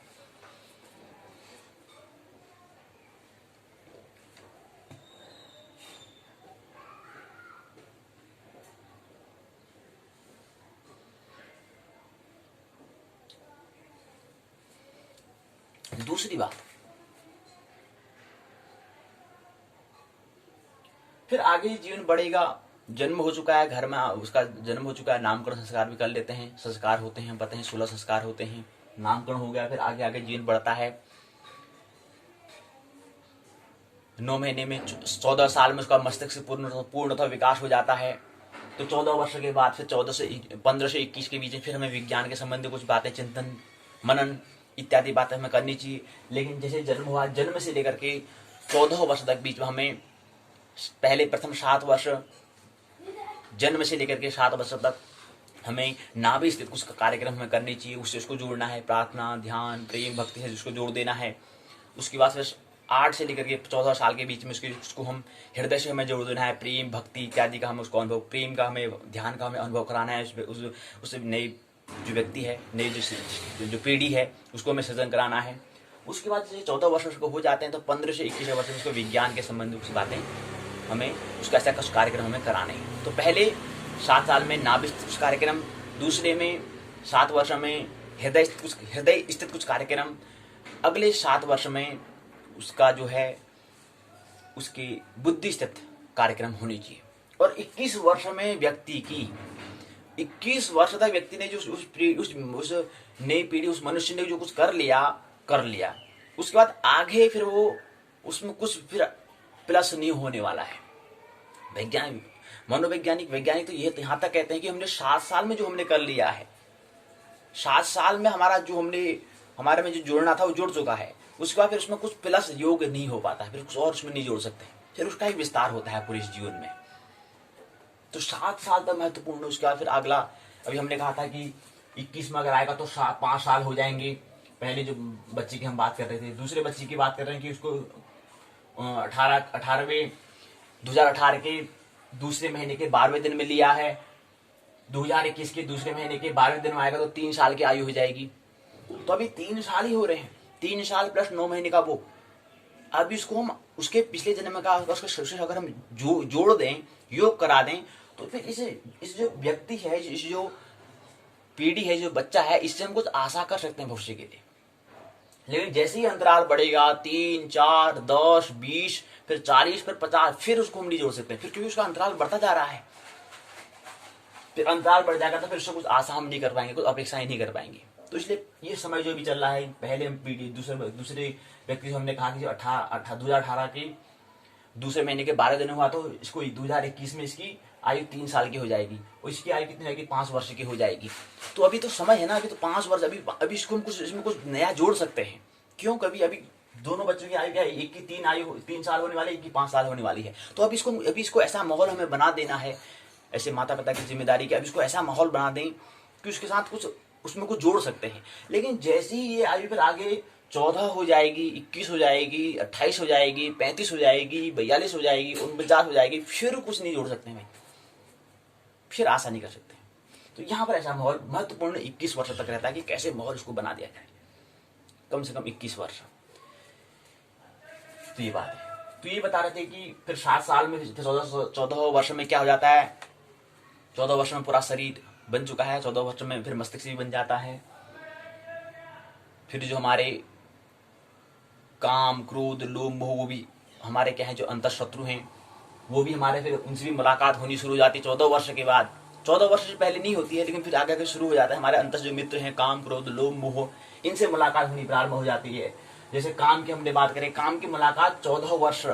फिर आगे जीवन बढ़ेगा, जन्म हो चुका है घर में, उसका जन्म हो चुका है, नामकरण संस्कार भी कर लेते हैं, संस्कार होते हैं, पता है 16 संस्कार होते हैं, नामकरण हो गया, फिर आगे आगे जीवन बढ़ता है। 9 महीने में 14 साल में उसका मस्तिष्क से पूर्णतः विकास हो जाता है। तो 14 वर्ष के बाद फिर 15 से 21 के बीच में फिर हमें विज्ञान के संबंधी कुछ बातें, चिंतन मनन इत्यादि बातें हमें करनी चाहिए। लेकिन जैसे जन्म हुआ, जन्म से लेकर के 14 वर्ष तक बीच में हमें पहले प्रथम 7 वर्ष, जन्म से लेकर के 7 वर्ष तक हमें नाभि स्थित कुछ कार्यक्रम हमें करनी चाहिए, उससे उसको जोड़ना है, प्रार्थना ध्यान प्रेम भक्ति से उसको जोड़ देना है। उसके बाद फिर 8 से लेकर के 14 साल के बीच में उसको हम हृदय से हमें जोड़ देना है, प्रेम भक्ति इत्यादि का हमें उसको अनुभव, प्रेम का हमें, ध्यान का हमें अनुभव कराना है। उससे नई जो व्यक्ति है, नई जो पीढ़ी है उसको हमें सृजन कराना है। उसके बाद जैसे 14 वर्ष उसको हो जाते हैं तो 15 से 21 वर्ष में उसको विज्ञान के संबंधित कुछ बातें हमें, उसका ऐसा कुछ कार्यक्रम हमें कराने हैं। तो पहले 7 साल में नाभि स्थित कार्यक्रम, दूसरे में 7 वर्ष में हृदय स्थित कुछ कार्यक्रम, अगले 7 वर्ष में उसका जो है उसकी बुद्धि स्थित कार्यक्रम होनी चाहिए। और 21 वर्ष में व्यक्ति की, 21 वर्ष तक व्यक्ति ने जो उस नई पीढ़ी, उस मनुष्य ने जो कुछ कर लिया, उसके बाद आगे फिर वो उसमें कुछ फिर प्लस नहीं होने वाला है। वैज्ञानिक तो ये यहाँ तक कहते हैं कि हमने 7 साल में जो हमने कर लिया है, 7 साल में हमारे में जो जोड़ना था वो जुड़ चुका है। उसके बाद फिर उसमें कुछ प्लस योग नहीं हो पाता है, फिर कुछ और उसमें नहीं जोड़ सकते, फिर उसका एक विस्तार होता है पूरे जीवन में। तो 7 साल तक महत्वपूर्ण है। उसके बाद फिर अगला, अभी हमने कहा था कि 21 में अगर आएगा तो 5 साल हो जाएंगे। पहले जो बच्चे की हम बात कर रहे थे, दूसरे बच्चे की बात कर रहे हैं कि उसको 2018 के दूसरे महीने के 12वें दिन में लिया है, 2021 के दूसरे महीने के 12वें दिन में आएगा तो 3 साल की आयु हो जाएगी। तो अभी 3 साल ही हो रहे हैं, 3 साल प्लस 9 महीने का वो। अभी इसको हम उसके पिछले जन्म का उसके अगर हम जोड़ दें, योग करा दें, तो फिर इस जो व्यक्ति है, इस जो पीढ़ी है, जो बच्चा है, इससे हम कुछ आशा कर सकते हैं भविष्य के लिए। लेकिन जैसे ही अंतराल बढ़ेगा, 3, 4, 10, 20, फिर 40, फिर 50, फिर उसको हम नहीं जोड़ सकते, फिर क्योंकि उसका अंतराल बढ़ता जा रहा है। फिर अंतराल बढ़ जाएगा तो फिर उससे कुछ आशा हम नहीं कर पाएंगे, कुछ अपेक्षाएं नहीं कर पाएंगे। तो इसलिए ये समय जो भी चल रहा है, पहले हम पीढ़ी दूसरे व्यक्ति हमने कहा कि 2018 के दूसरे महीने के 12 दिन हुआ, तो इसको 2021 में इसकी आयु 3 साल की हो जाएगी, और इसकी आयु कितनी जाएगी, 5 वर्ष की हो जाएगी। तो अभी तो समय है ना, अभी तो 5 वर्ष, अभी इसको हम इसमें कुछ नया जोड़ सकते हैं। क्यों, कभी अभी दोनों बच्चों की आयु क्या है, एक की 3 साल होने वाली है, एक की 5 साल होने वाली है। तो अभी इसको ऐसा माहौल हमें बना देना है, ऐसे माता पिता की जिम्मेदारी की, अभी इसको ऐसा माहौल बना दें कि उसके साथ कुछ उसमें कुछ जोड़ सकते हैं। लेकिन जैसे ही ये आयु फिर आगे 14 हो जाएगी, 21 हो जाएगी, 28 हो जाएगी, 35 हो जाएगी, 42 हो जाएगी, 49 हो जाएगी, फिर कुछ नहीं जोड़ सकते हैं, फिर आशा नहीं कर सकते। तो यहाँ पर ऐसा माहौल महत्वपूर्ण 21 वर्ष तक रहता है कि कैसे माहौल उसको बना दिया जाए, कम से कम 21 वर्ष। तो ये बात है। तो ये बता रहे थे कि फिर 7 साल में 14 वर्ष में क्या हो जाता है, 14 वर्ष में पूरा शरीर बन चुका है, 14 वर्ष में फिर मस्तिष्क भी बन जाता है। फिर जो हमारे काम क्रोध लोभ मोह, वो भी हमारे क्या है, जो अंतर शत्रु हैं, वो भी हमारे, फिर उनसे भी मुलाकात होनी शुरू हो जाती है 14 वर्ष के बाद। 14 वर्ष से पहले नहीं होती है, लेकिन फिर आगे शुरू हो जाता है। हमारे अंतर जो मित्र हैं, काम क्रोध लोभ मोह, इनसे मुलाकात होनी प्रारंभ हो जाती है। जैसे काम की हमने बात करें, काम की मुलाकात 14 वर्ष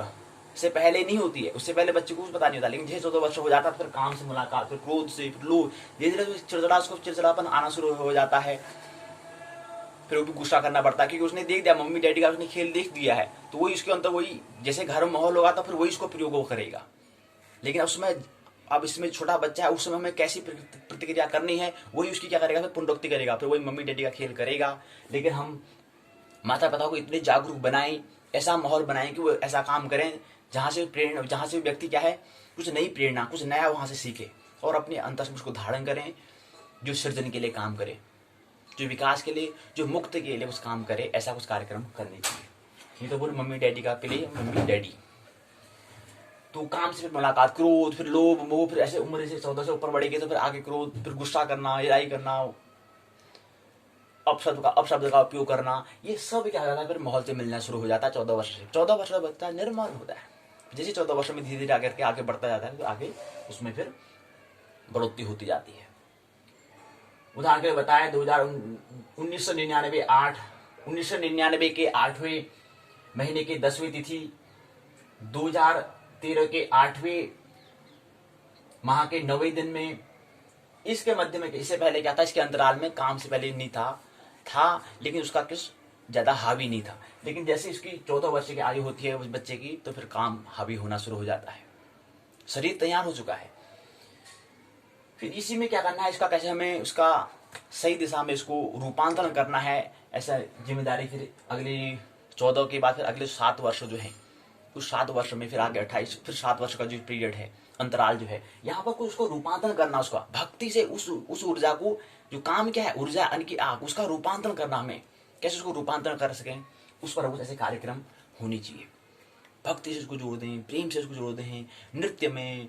से पहले नहीं होती है, उससे पहले बच्चे को कुछ पता नहीं होता, लेकिन जैसे 14 वर्ष हो जाता है फिर काम से मुलाकात, फिर क्रोध से, फिर लोभ, धीरे धीरे चिड़चिड़ा, उसको चिड़चिड़ापन आना शुरू हो जाता है, फिर वो भी गुस्सा करना पड़ता है क्योंकि उसने देख दिया मम्मी डैडी का, उसने खेल देख दिया है, तो वही उसके अंदर वही जैसे घर में माहौल होगा तो फिर वही उसको प्रयोग करेगा। लेकिन उसमें अब इसमें छोटा बच्चा है, उस समय हमें कैसी प्रतिक्रिया करनी है वही उसकी क्या करेगा, फिर पुनरुक्ति करेगा, फिर वही मम्मी डैडी का खेल करेगा। लेकिन हम माता पिता को इतने जागरूक बनाएं, ऐसा माहौल बनाएं कि वो ऐसा काम करें जहाँ से प्रेरणा, जहाँ से व्यक्ति क्या है कुछ नई प्रेरणा, कुछ नया वहाँ से सीखे और अपने अंतर से उसको धारण करें, जो सृजन के लिए काम करे, जो विकास के लिए, जो मुक्ति के लिए कुछ काम करे, ऐसा कुछ कार्यक्रम करने चाहिए। ये तो बोले मम्मी डैडी का, पहले मम्मी डैडी, तो काम से फिर मुलाकात, क्रोध, फिर लोभ मोह, फिर ऐसे उम्र से 14 से ऊपर बढ़ेगी तो फिर आगे क्रोध, फिर गुस्सा करना, लड़ाई करना, अपशब्द का उपयोग करना, ये सब क्या होता है फिर माहौल से मिलना शुरू हो जाता है 14 वर्ष से। 14 वर्ष का बच्चा निर्मल होता है, जैसे 14 वर्ष में धीरे धीरे आगे बढ़ता जाता है तो आगे उसमें फिर बढ़ोतरी होती जाती है। उदाहरण के लिए बताया 1999 के 8वें महीने की 10वीं तिथि, 2013 के 8वें माह के 9वें दिन में, इसके मध्य में, इससे पहले क्या था, इसके अंतराल में काम से पहले नहीं था लेकिन उसका कुछ ज्यादा हावी नहीं था। लेकिन जैसे इसकी 14 वर्ष की आयु होती है उस बच्चे की, तो फिर काम हावी होना शुरू हो जाता है, शरीर तैयार हो चुका है। फिर इसी में क्या करना है, इसका कैसे हमें उसका सही दिशा में इसको रूपांतरण करना है, ऐसा जिम्मेदारी फिर अगली 14 के बाद फिर अगले 7 वर्ष जो है, उस 7 वर्ष में फिर आगे 28, फिर 7 वर्ष का जो पीरियड है, अंतराल जो है, यहाँ पर कुछ उसको रूपांतरण करना, उसका भक्ति से उस ऊर्जा को, जो काम क्या है ऊर्जा यानी कि आग, उसका रूपांतरण करना, हमें कैसे उसको रूपांतरण कर सकें, उस पर कुछ ऐसे कार्यक्रम होने चाहिए। भक्ति से उसको जोड़ दें, प्रेम से उसको जोड़ दें, नृत्य में,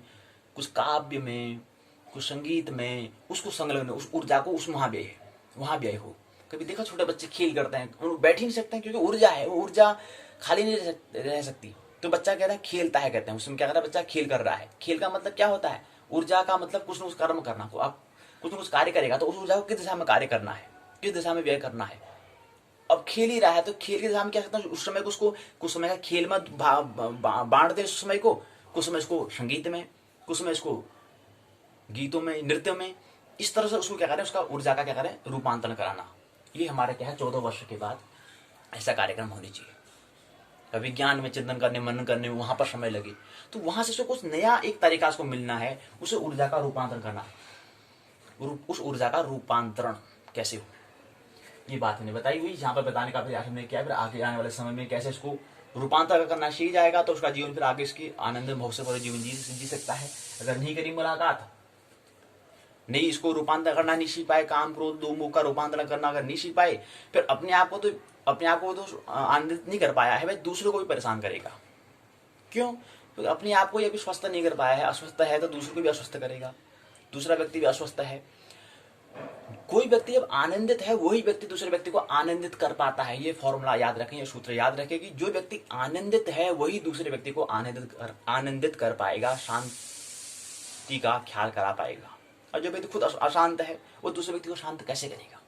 कुछ काव्य में, कुछ संगीत में, उसको संलग्न, उस ऊर्जा को उस वहाँ व्यय हो। कभी देखा छोटे बच्चे खेल करते हैं, उन बैठ ही नहीं सकते हैं क्योंकि ऊर्जा है, वो ऊर्जा खाली नहीं रह सकती। तो बच्चा कह रहा है खेलता है, कहते हैं उसमें क्या कर रहा है, बच्चा खेल कर रहा है। खेल का मतलब क्या होता है, ऊर्जा का मतलब कुछ न कुछ कर्म करना, आप कुछ न कुछ कार्य करेगा तो उस ऊर्जा को किस दिशा में कार्य करना है, किस दिशा में व्यय करना है। अब खेल ही रहा है तो खेल की दिशा में क्या करता है, उस समय को उसको कुछ समय का खेल में बांट दे, उस समय को कुछ समय इसको संगीत में, कुछ समय इसको गीतों में, नृत्य में, इस तरह से उसको क्या करें, उसका ऊर्जा का क्या करें, रूपांतरण कराना। ये हमारे क्या है 14 वर्ष के बाद ऐसा कार्यक्रम होनी चाहिए। विज्ञान में चिंतन करने, मनन करने में वहां पर समय लगे, तो वहां से उसको कुछ नया एक तरीका उसको मिलना है, उसे ऊर्जा का रूपांतरण करना। उस ऊर्जा का रूपांतरण कैसे हो, ये बात हमने बताई हुई, यहाँ पर बताने का प्रयास हमने किया। फिर आगे आने वाले समय में कैसे इसको रूपांतर करना सीख जाएगा तो उसका जीवन फिर आगे इसकी आनंद मोह से भरे जीवन जी सकता है। अगर नहीं करी मुलाकात, नहीं इसको रूपांतर करना नहीं सीख पाए, काम क्रोध लोभ मोह का रूपांतरण करना अगर नहीं सीख पाए, फिर अपने आप को तो आनंदित नहीं कर पाया है, वह दूसरों को भी परेशान करेगा। क्यों? तो अपने आप को यह भी स्वस्थ नहीं कर पाया है, अस्वस्थ है तो दूसरों को भी अस्वस्थ करेगा, दूसरा व्यक्ति भी अस्वस्थ है। कोई व्यक्ति जब आनंदित है वही व्यक्ति दूसरे व्यक्ति को आनंदित कर पाता है। ये फॉर्मूला याद रखें, ये सूत्र याद रखें कि जो व्यक्ति आनंदित है वही दूसरे व्यक्ति को आनंदित कर पाएगा, शांति का ख्याल करा पाएगा। और जो व्यक्ति खुद अशांत है वो दूसरे व्यक्ति को शांत कैसे करेगा,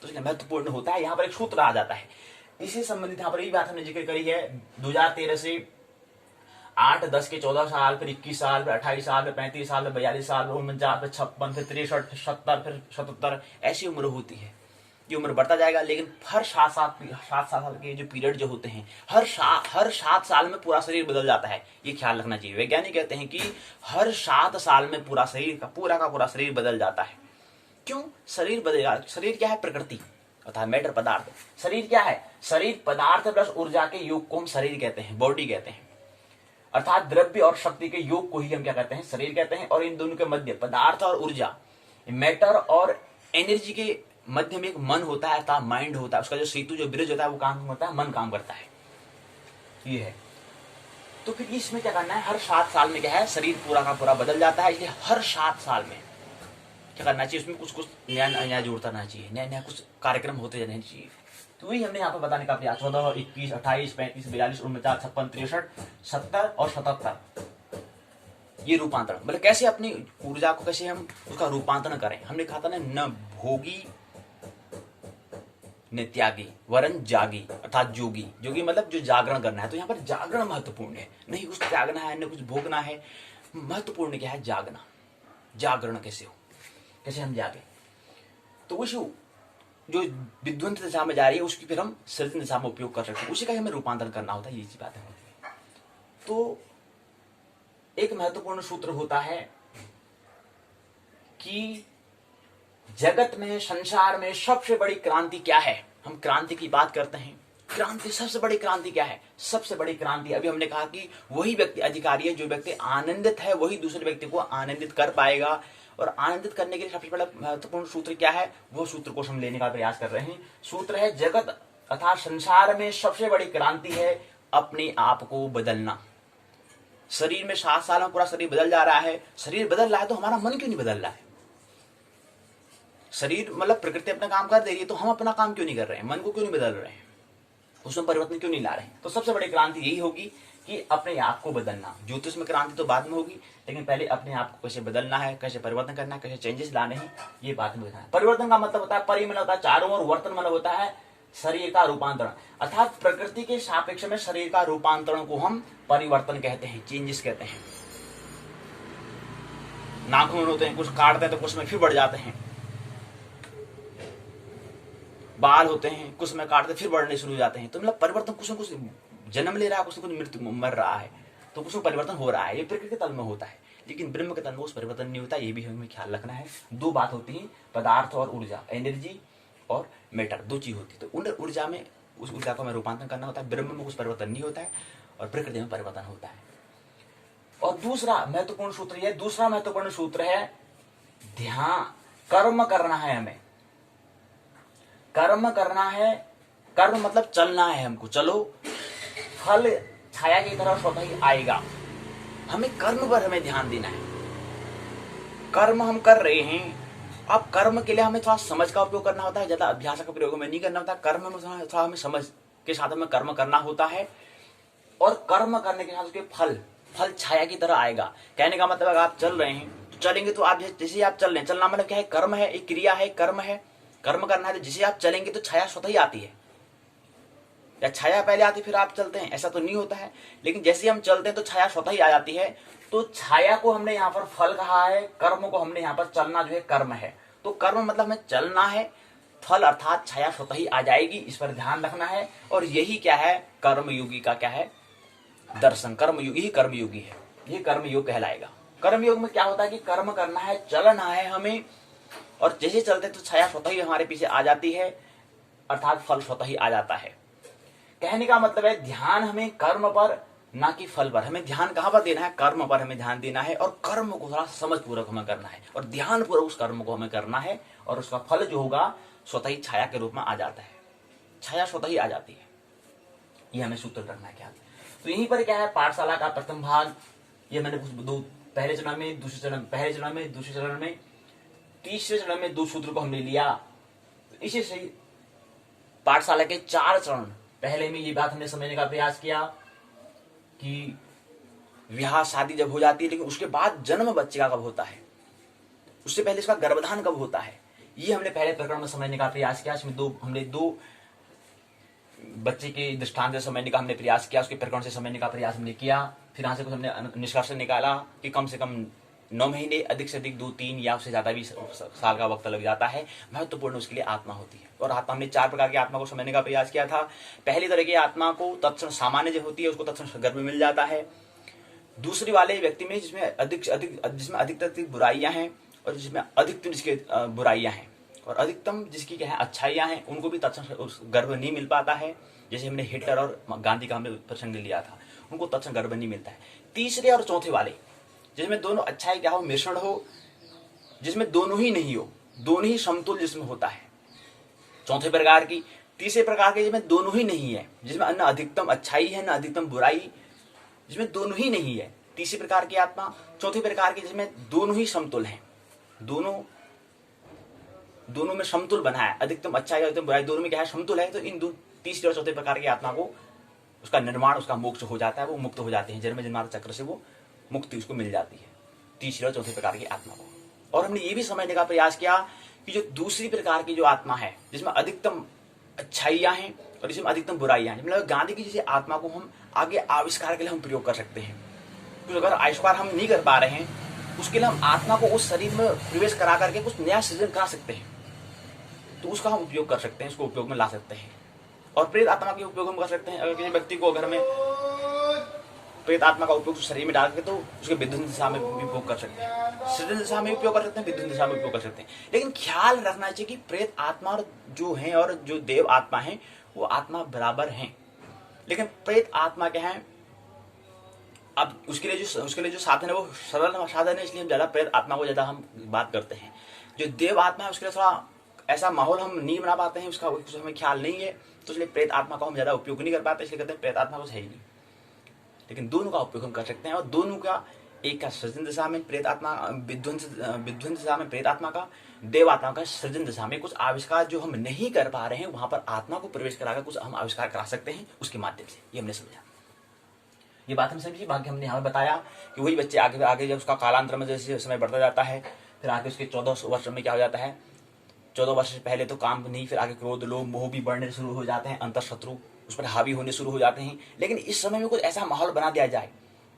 तो इसलिए महत्वपूर्ण होता है। यहाँ पर एक सूत्र आ जाता है, इसी संबंधित यहाँ पर यही बात हमने जिक्र करी है। 2013 से 8, 10 के 14 साल, फिर 21 साल, फिर 28 साल, फिर 35 साल, फिर 42 साल, फिर 49, फिर 56, फिर 63, 70, फिर 77, ऐसी उम्र होती है। ये उम्र बढ़ता जाएगा, लेकिन हर 7 साल के जो पीरियड जो होते हैं, हर 7 साल में पूरा शरीर बदल जाता है। ये ख्याल रखना चाहिए। वैज्ञानिक कहते हैं कि हर 7 साल में पूरा शरीर का पूरा शरीर बदल जाता है। क्यों शरीर बदलेगा? शरीर क्या है? प्रकृति अर्थात मैटर, पदार्थ। शरीर क्या है? शरीर पदार्थ प्लस ऊर्जा के योग को हम शरीर कहते हैं, बॉडी कहते हैं। अर्थात द्रव्य और शक्ति के योग को ही हम क्या कहते हैं? शरीर कहते हैं। और इन दोनों के मध्य पदार्थ और ऊर्जा, मैटर और एनर्जी के मध्य में एक मन होता है, अर्थात माइंड होता है। उसका जो सेतु, जो ब्रिज होता है, वो काम होता है, मन काम करता है। ये है। तो फिर इसमें क्या करना है? हर 7 साल में क्या है? शरीर पूरा का पूरा बदल जाता है। इसलिए हर 7 साल में क्या करना चाहिए? उसमें कुछ नया जोड़ता रहना चाहिए, नया कुछ कार्यक्रम होते रहने चाहिए। तो वही हमने यहाँ पर बताने का प्रयास। 14, 21, 28, 35, 42, 49, 56, 63, 70 और 77 ये रूपांतरण, मतलब कैसे अपनी ऊर्जा को कैसे हम उसका रूपांतरण करें। हमने कहा था ना, न भोगी नित्यागी वरन जागी अर्थात जोगी। जोगी मतलब जो जागरण करना है, तो यहाँ पर जागरण महत्वपूर्ण है, नहीं कुछ त्यागना है न कुछ भोगना है। महत्वपूर्ण क्या है? जागना। जागरण कैसे हो, कैसे हम जागे? तो उस जो विध्वंस दिशा में जा रही है उसकी फिर हम सृजन दिशा में उपयोग कर सकते हैं, उसी का हमें रूपांतरण करना होता है। ये चीज बातें होती है। तो एक महत्वपूर्ण सूत्र होता है कि जगत में, संसार में सबसे बड़ी क्रांति क्या है? हम क्रांति की बात करते हैं। क्रांति, सबसे बड़ी क्रांति क्या है? सबसे बड़ी क्रांति, अभी हमने कहा कि वही व्यक्ति अधिकारी है, जो व्यक्ति आनंदित है वही दूसरे व्यक्ति को आनंदित कर पाएगा। और आनंदित करने के लिए सबसे बड़ा महत्वपूर्ण सूत्र क्या है? वो सूत्र को हम लेने का प्रयास कर रहे हैं। सूत्र है, जगत अर्थात संसार में सबसे बड़ी क्रांति है अपने आप को बदलना। शरीर में 7 साल में पूरा शरीर बदल जा रहा है। शरीर बदल रहा है तो हमारा मन क्यों नहीं बदल रहा है? शरीर मतलब प्रकृति अपना काम कर दे रही है, तो हम अपना काम क्यों नहीं कर रहे हैं? मन को क्यों नहीं बदल रहे हैं? उसमें परिवर्तन क्यों नहीं ला रहे हैं? तो सबसे बड़ी क्रांति यही होगी कि अपने आप को बदलना। ज्योतिष में क्रांति तो बाद में होगी, लेकिन पहले अपने आप को कैसे बदलना है, कैसे परिवर्तन करना है, कैसे चेंजेस लाने हैं, ये बात में बताना है। परिवर्तन का मतलब होता है, परि मतलब होता है चारों ओर, वर्तन मतलब होता है शरीर का रूपांतरण। अर्थात प्रकृति के सापेक्ष में शरीर का रूपांतरण को हम परिवर्तन कहते हैं, चेंजेस कहते हैं। नाखून होते हैं, कुछ काटते हैं तो कुछ में फिर बढ़ जाते हैं। बाल होते हैं, कुछ में काटते फिर बढ़ने शुरू हो जाते हैं। तो मतलब परिवर्तन कुछ न कुछ जन्म ले रहा है, कुछ न कुछ मृत्यु मर रहा है, तो कुछ में परिवर्तन हो रहा है। ये प्रकृति के तल में होता है, लेकिन ब्रह्म के तल में उस परिवर्तन नहीं होता। ये भी हमें ख्याल रखना है। 2 बात होती है, पदार्थ और ऊर्जा, एनर्जी और मैटर, 2 चीज होती है। तो उन ऊर्जा में, उस ऊर्जा को हमें रूपांतरण करना होता है। ब्रह्म में कुछ परिवर्तन नहीं होता है और प्रकृति में परिवर्तन होता है। और दूसरा महत्वपूर्ण सूत्र है, दूसरा महत्वपूर्ण सूत्र है ध्यान। कर्म करना है हमें, कर्म करना है। कर्म मतलब चलना है हमको। चलो, फल छाया की तरह स्वतः ही आएगा। हमें कर्म पर हमें ध्यान देना है। कर्म हम कर रहे हैं, अब कर्म के लिए हमें थोड़ा समझ का उपयोग करना होता है, ज्यादा अभ्यास का प्रयोग में नहीं करना होता। कर्म में थोड़ा हमें समझ के साथ हमें कर्म करना होता है। और कर्म करने के साथ उसके फल छाया की तरह आएगा। कहने का मतलब आप चल रहे हैं तो चलेंगे, तो आप जैसे आप चल रहे हैं, चलना मतलब क्या है? कर्म है, एक क्रिया है, कर्म है, कर्म करना है। तो जिसे आप चलेंगे तो छाया स्वतः ही आती है, या छाया पहले आती फिर आप चलते हैं, ऐसा तो नहीं होता है। लेकिन जैसे हम चलते हैं तो छाया स्वतः ही आ जाती है। तो छाया को हमने यहाँ पर फल कहा है, कर्म को हमने यहाँ पर चलना जो है कर्म है। तो कर्म मतलब हमें चलना है, फल अर्थात छाया स्वतः ही आ जाएगी, इस पर ध्यान रखना है। और यही क्या है? कर्मयोगी का क्या है? दर्शन। कर्मयोगी ही कर्मयोगी है, ये कर्मयोग कहलाएगा। कर्मयोग में क्या होता है कि कर्म करना है, चलना है हमें, और जैसे चलते तो छाया स्वतः ही हमारे पीछे आ जाती है, अर्थात फल स्वतः ही आ जाता है। कहने का मतलब है ध्यान हमें कर्म पर, ना कि फल पर। हमें ध्यान कहां पर देना है? कर्म पर हमें ध्यान देना है, और कर्म को थोड़ा समझ पूर्वक हमें करना है, और ध्यान पूर्वक उस कर्म को हमें करना है। और उसका फल जो होगा स्वतः ही छाया के रूप में आ जाता है, छाया स्वतः ही आ जाती है। ये हमें सूत्र रखना है। क्या तो यहीं पर क्या है? पाठशाला का प्रथम भाग, ये मैंने पहले चरण में, दूसरे चरण, पहले चरण में, दूसरे चरण में, तीसरे चरण में 2 सूत्र को हमने लिया। तो इसी से पाठशाला के 4 चरण, पहले में ये बात हमने समझने का प्रयास किया कि विवाह शादी जब हो जाती है, लेकिन उसके बाद जन्म बच्चे का कब होता है, उससे पहले इसका गर्भधान कब होता है, ये हमने पहले प्रकरण में समझने का प्रयास किया। इसमें हमने दो बच्चे के दृष्टांत से समझने का हमने प्रयास किया, उसके प्रकरण से समझने का प्रयास हमने किया। फिर यहाँ से कुछ हमने निष्कर्ष निकाला कि कम से कम 9 महीने, अधिक से अधिक 2-3 या उससे ज्यादा भी साल का वक्त लग जाता है। महत्वपूर्ण उसके लिए आत्मा होती है। और आत्मा, हमने 4 प्रकार की आत्मा को समझने का प्रयास किया था। पहली तरह की आत्मा को तत्क्षण सामान्य जो होती है, उसको तत्क्षण गर्भ में मिल जाता है। दूसरी वाले व्यक्ति में जिसमें अधिक बुराइयां हैं, और जिसमें अधिकतम जिसके बुराइयां हैं, और अधिकतम जिसकी क्या है अच्छाइयां हैं, उनको भी तत्क्षण उस गर्भ नहीं मिल पाता है। जैसे हमने हिटलर और गांधी का हमने प्रसंग लिया था, उनको तत्क्षण गर्भ नहीं मिलता है। तीसरे और चौथे वाले, जिसमें दोनों अच्छाई क्या हो, मिश्रण हो, जिसमें दोनों ही नहीं हो, दोनों ही समतुल जिसमें होता है, चौथे प्रकार की। तीसरे प्रकार के जिसमें दोनों ही नहीं है, जिसमें न अधिकतम अच्छाई है न अधिकतम बुराई, जिसमें दोनों ही नहीं है, तीसरी प्रकार की आत्मा। चौथे प्रकार की जिसमें दोनों ही समतुल हैं, दोनों में समतुल बना है, अधिकतम अच्छाई और अधिकतम बुराई दोनों में क्या है, समतुल है। तो इन तीसरे और चौथे प्रकार की आत्मा को, उसका निर्माण, उसका मोक्ष हो जाता है, वो मुक्त हो जाते हैं, जन्म जन्मांतर चक्र से वो मुक्ति उसको मिल जाती है, तीसरे और चौथे प्रकार की आत्मा को। और हमने ये भी समझने का प्रयास किया कि जो दूसरी प्रकार की जो आत्मा है, जिसमें अधिकतम अच्छाइयाँ हैं और इसमें अधिकतम बुराइयाँ हैं। मतलब गांधी की जैसे आत्मा को हम आगे आविष्कार के लिए हम प्रयोग कर सकते हैं। कुछ अगर आविष्कार हम नहीं कर पा रहे हैं, उसके लिए हम आत्मा को उस शरीर में प्रवेश करा करके कुछ नया सृजन करा सकते हैं, तो उसका हम उपयोग कर सकते हैं, उसको उपयोग में ला सकते हैं। और प्रेत आत्मा के उपयोग हम कर सकते हैं। अगर किसी व्यक्ति को घर में प्रेत आत्मा का उपयोग शरीर में डाल के, तो उसके विध्वंस दिशा में भी उपयोग कर सकते हैं, सृजन दिशा में उपयोग कर सकते हैं, विध्वंस दिशा में उपयोग कर सकते हैं। लेकिन ख्याल रखना चाहिए कि प्रेत आत्मा जो है और जो देव आत्मा है वो आत्मा बराबर हैं। लेकिन प्रेत आत्मा क्या है, अब उसके लिए जो साधन है वो सरल साधन है, इसलिए हम ज्यादा प्रेत आत्मा को ज्यादा हम बात करते हैं। जो देव आत्मा है उसके लिए थोड़ा ऐसा माहौल हम नहीं बना पाते हैं, उसका हमें ख्याल नहीं है, तो इसलिए प्रेत आत्मा का हम ज्यादा उपयोग नहीं कर पाते, इसलिए कहते हैं प्रेत आत्मा कुछ है ही नहीं। लेकिन दोनों का उपयोग हम कर सकते हैं, और दोनों का, एक का सृजन दिशा में प्रेत आत्मा, विध्वंस दिशा में प्रेत आत्मा का, देव आत्मा का सृजन दिशा में कुछ आविष्कार जो हम नहीं कर पा रहे हैं, वहां पर आत्मा को प्रवेश कराकर कुछ हम आविष्कार करा सकते हैं उसके माध्यम से। ये हमने समझा, ये बात हम समझी। बाकी हमने यहाँ बताया कि वही बच्चे आगे आगे जब उसका कालांतर में जैसे समय बढ़ता जाता है, फिर आगे उसके 14 वर्ष में क्या हो जाता है, 14 वर्ष से पहले तो काम नहीं, फिर आगे क्रोध लोभ मोह भी बढ़ने शुरू हो जाते हैं, अंतर शत्रु उस पर हावी होने शुरू हो जाते हैं। लेकिन इस समय में कुछ ऐसा माहौल बना दिया जाए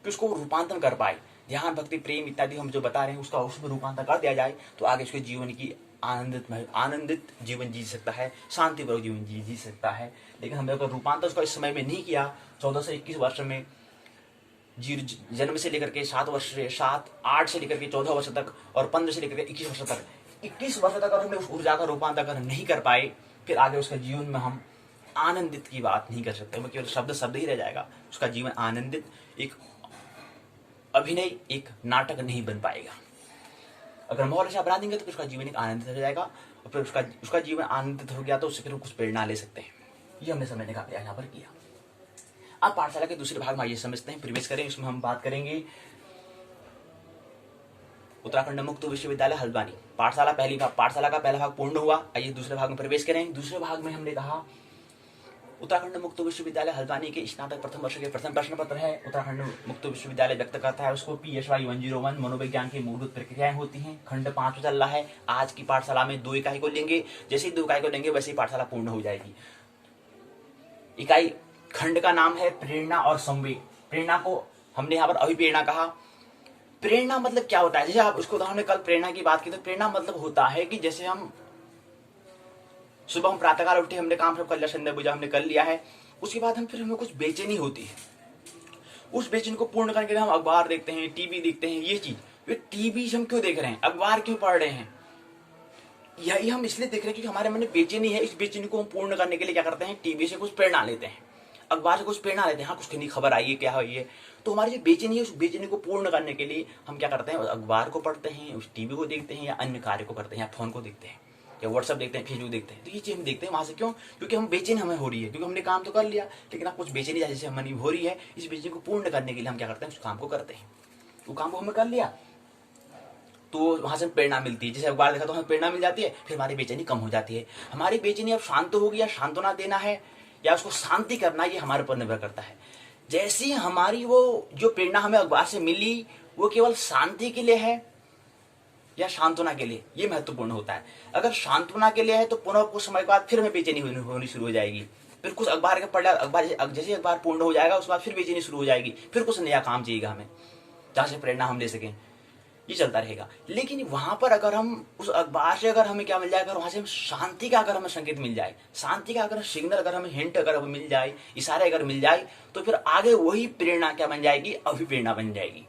कि उसको रूपांतरण कर पाए, ध्यान भक्ति प्रेम इत्यादि हम जो बता रहे हैं उसका उसमें रूपांतर कर दिया जाए, तो आगे उसके जीवन की आनंदित जीवन जी सकता है, शांतिपूर्वक जीवन जी सकता है। लेकिन हमने अगर रूपांतर उसका इस समय में नहीं किया, 14 से 21 वर्ष में, जन्म से लेकर के 8 से लेकर के 14 वर्ष तक, और 15 से लेकर के 21 वर्ष तक, 21 वर्ष तक अगर हमने उस ऊर्जा का रूपांतर नहीं कर पाए, फिर आगे उसके जीवन में हम आनंदित की बात नहीं कर सकते, केवल शब्द ही रह जाएगा। उसका जीवन आनंदित, एक अभिनय, एक नाटक नहीं बन पाएगा। अगर माहौल ऐसा बना देंगे तो फिर उसका जीवन एक आनंदित हो जाएगा, और फिर उसका जीवन आनंदित हो गया तो उससे फिर कुछ प्रेरणा ले सकते हैं। ये हमने समझने का प्रयास यहाँ पर किया। अब पाठशाला के दूसरे भाग में आइए समझते हैं, प्रवेश करें। इसमें हम बात करेंगे उत्तराखंड मुक्त विश्वविद्यालय हल्द्वानी। पाठशाला का पहला भाग पूर्ण हुआ। आइए दूसरे भाग में प्रवेश करें। दूसरे भाग में हमने कहा उत्तराखंड मुक्त विश्वविद्यालय हल्द्वानी के स्नातक प्रथम वर्ष के प्रथम प्रश्न पत्र है। उत्तराखंड मुक्त विश्वविद्यालय व्यक्त करता है उसको PSY 101 मनोविज्ञान की मूलभूत प्रक्रियाएं होती हैं। खंड 5 चल रहा है। आज की पाठशाला में 2 इकाई को लेंगे, जैसे ही 2 इकाई को लेंगे वैसे ही पाठशाला पूर्ण हो जाएगी। इकाई खंड का नाम है प्रेरणा और संवेग। प्रेरणा को हमने यहाँ पर अभिप्रेरणा कहा। प्रेरणा मतलब क्या होता है, जैसे आप उसको हमने कल प्रेरणा की बात की, तो प्रेरणा मतलब होता है कि जैसे हम सुबह हम प्रातःकाल उठे, हमने काम सब कर लिया, संध्या पूजा हमने कर लिया है, उसके बाद हम फिर हमें कुछ बेचैनी होती है। उस बेचैनी को पूर्ण करने के लिए हम अखबार देखते हैं, टीवी देखते हैं। ये चीज, टीवी हम क्यों देख रहे हैं, अखबार क्यों पढ़ रहे हैं, यही हम इसलिए देख रहे हैं क्योंकि हमारे मन में बेचैनी है। इस बेचैनी को हम पूर्ण करने के लिए क्या करते हैं, टीवी से कुछ प्रेरणा लेते हैं, अखबार से कुछ प्रेरणा लेते हैं। हाँ, कुछ नई खबर आई है, क्या है ये, तो हमारी जो बेचैनी है उस बेचैनी को पूर्ण करने के लिए हम क्या करते हैं, अखबार को पढ़ते हैं, उस टीवी को देखते हैं, या अन्य कार्य को करते हैं, या फोन को देखते हैं, या व्हाट्सएप देखते हैं, फेसबुक देखते हैं। तो ये चीज हम देखते हैं वहां से, क्यों, क्योंकि हम बेचैनी हमें हो रही है, क्योंकि हमने काम तो कर लिया, लेकिन आप कुछ बेचैनी जैसे हमारी हो रही है, इस बेचैनी को पूर्ण करने के लिए हम क्या करते हैं, उस काम को करते हैं। वो काम को हमने कर लिया तो वहां से प्रेरणा मिलती है। जैसे अखबार देखा तो हमें प्रेरणा मिल जाती है, फिर हमारी बेचैनी कम हो जाती है। हमारी बेचैनी अब शांत होगी, या सांत्वना देना है या उसको शांति करना, ये हमारे ऊपर निर्भर करता है। जैसी हमारी वो जो प्रेरणा हमें अखबार से मिली, वो केवल शांति के लिए है या सांत्वना के लिए, ये महत्वपूर्ण होता है। अगर सांत्वना के लिए है तो पुनः कुछ समय के बाद फिर हमें बेचैनी होनी शुरू हो जाएगी। फिर कुछ अखबार के पढ़ लिया, अखबार जैसे अखबार पूर्ण हो जाएगा उसके बाद फिर बेचैनी शुरू हो जाएगी, फिर कुछ नया काम चाहिएगा हमें जहां से प्रेरणा हम ले सकें, ये चलता रहेगा। लेकिन वहां पर अगर हम उस अखबार से अगर हमें क्या मिल जाए, अगर वहां से शांति का अगर हमें संकेत मिल जाए, शांति का अगर सिग्नल, अगर हमें हिंट अगर मिल जाए, इशारे अगर मिल जाए, तो फिर आगे वही प्रेरणा क्या बन जाएगी, अभिप्रेरणा बन जाएगी।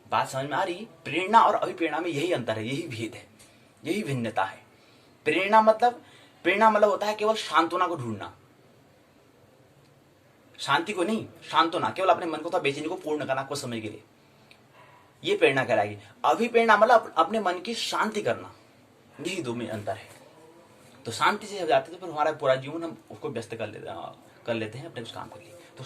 बात समझ में आ रही? प्रेरणा और अभिप्रेरणा में यही अंतर है, यही भेद है, यही भिन्नता है। प्रेरणा मतलब होता है केवल सांत्वना को ढूंढना, शांति को नहीं, सांत्वना, केवल अपने मन को था बेचैनी को पूर्ण करना कुछ समय के लिए, ये प्रेरणा कहलाएगी। अभिप्रेरणा मतलब अपने मन की शांति करना, यही दो में अंतर है। तो शांति से हो जाते तो फिर हमारा पूरा जीवन हम उसको व्यस्त कर लेते हैं अपने उस काम के लिए। तो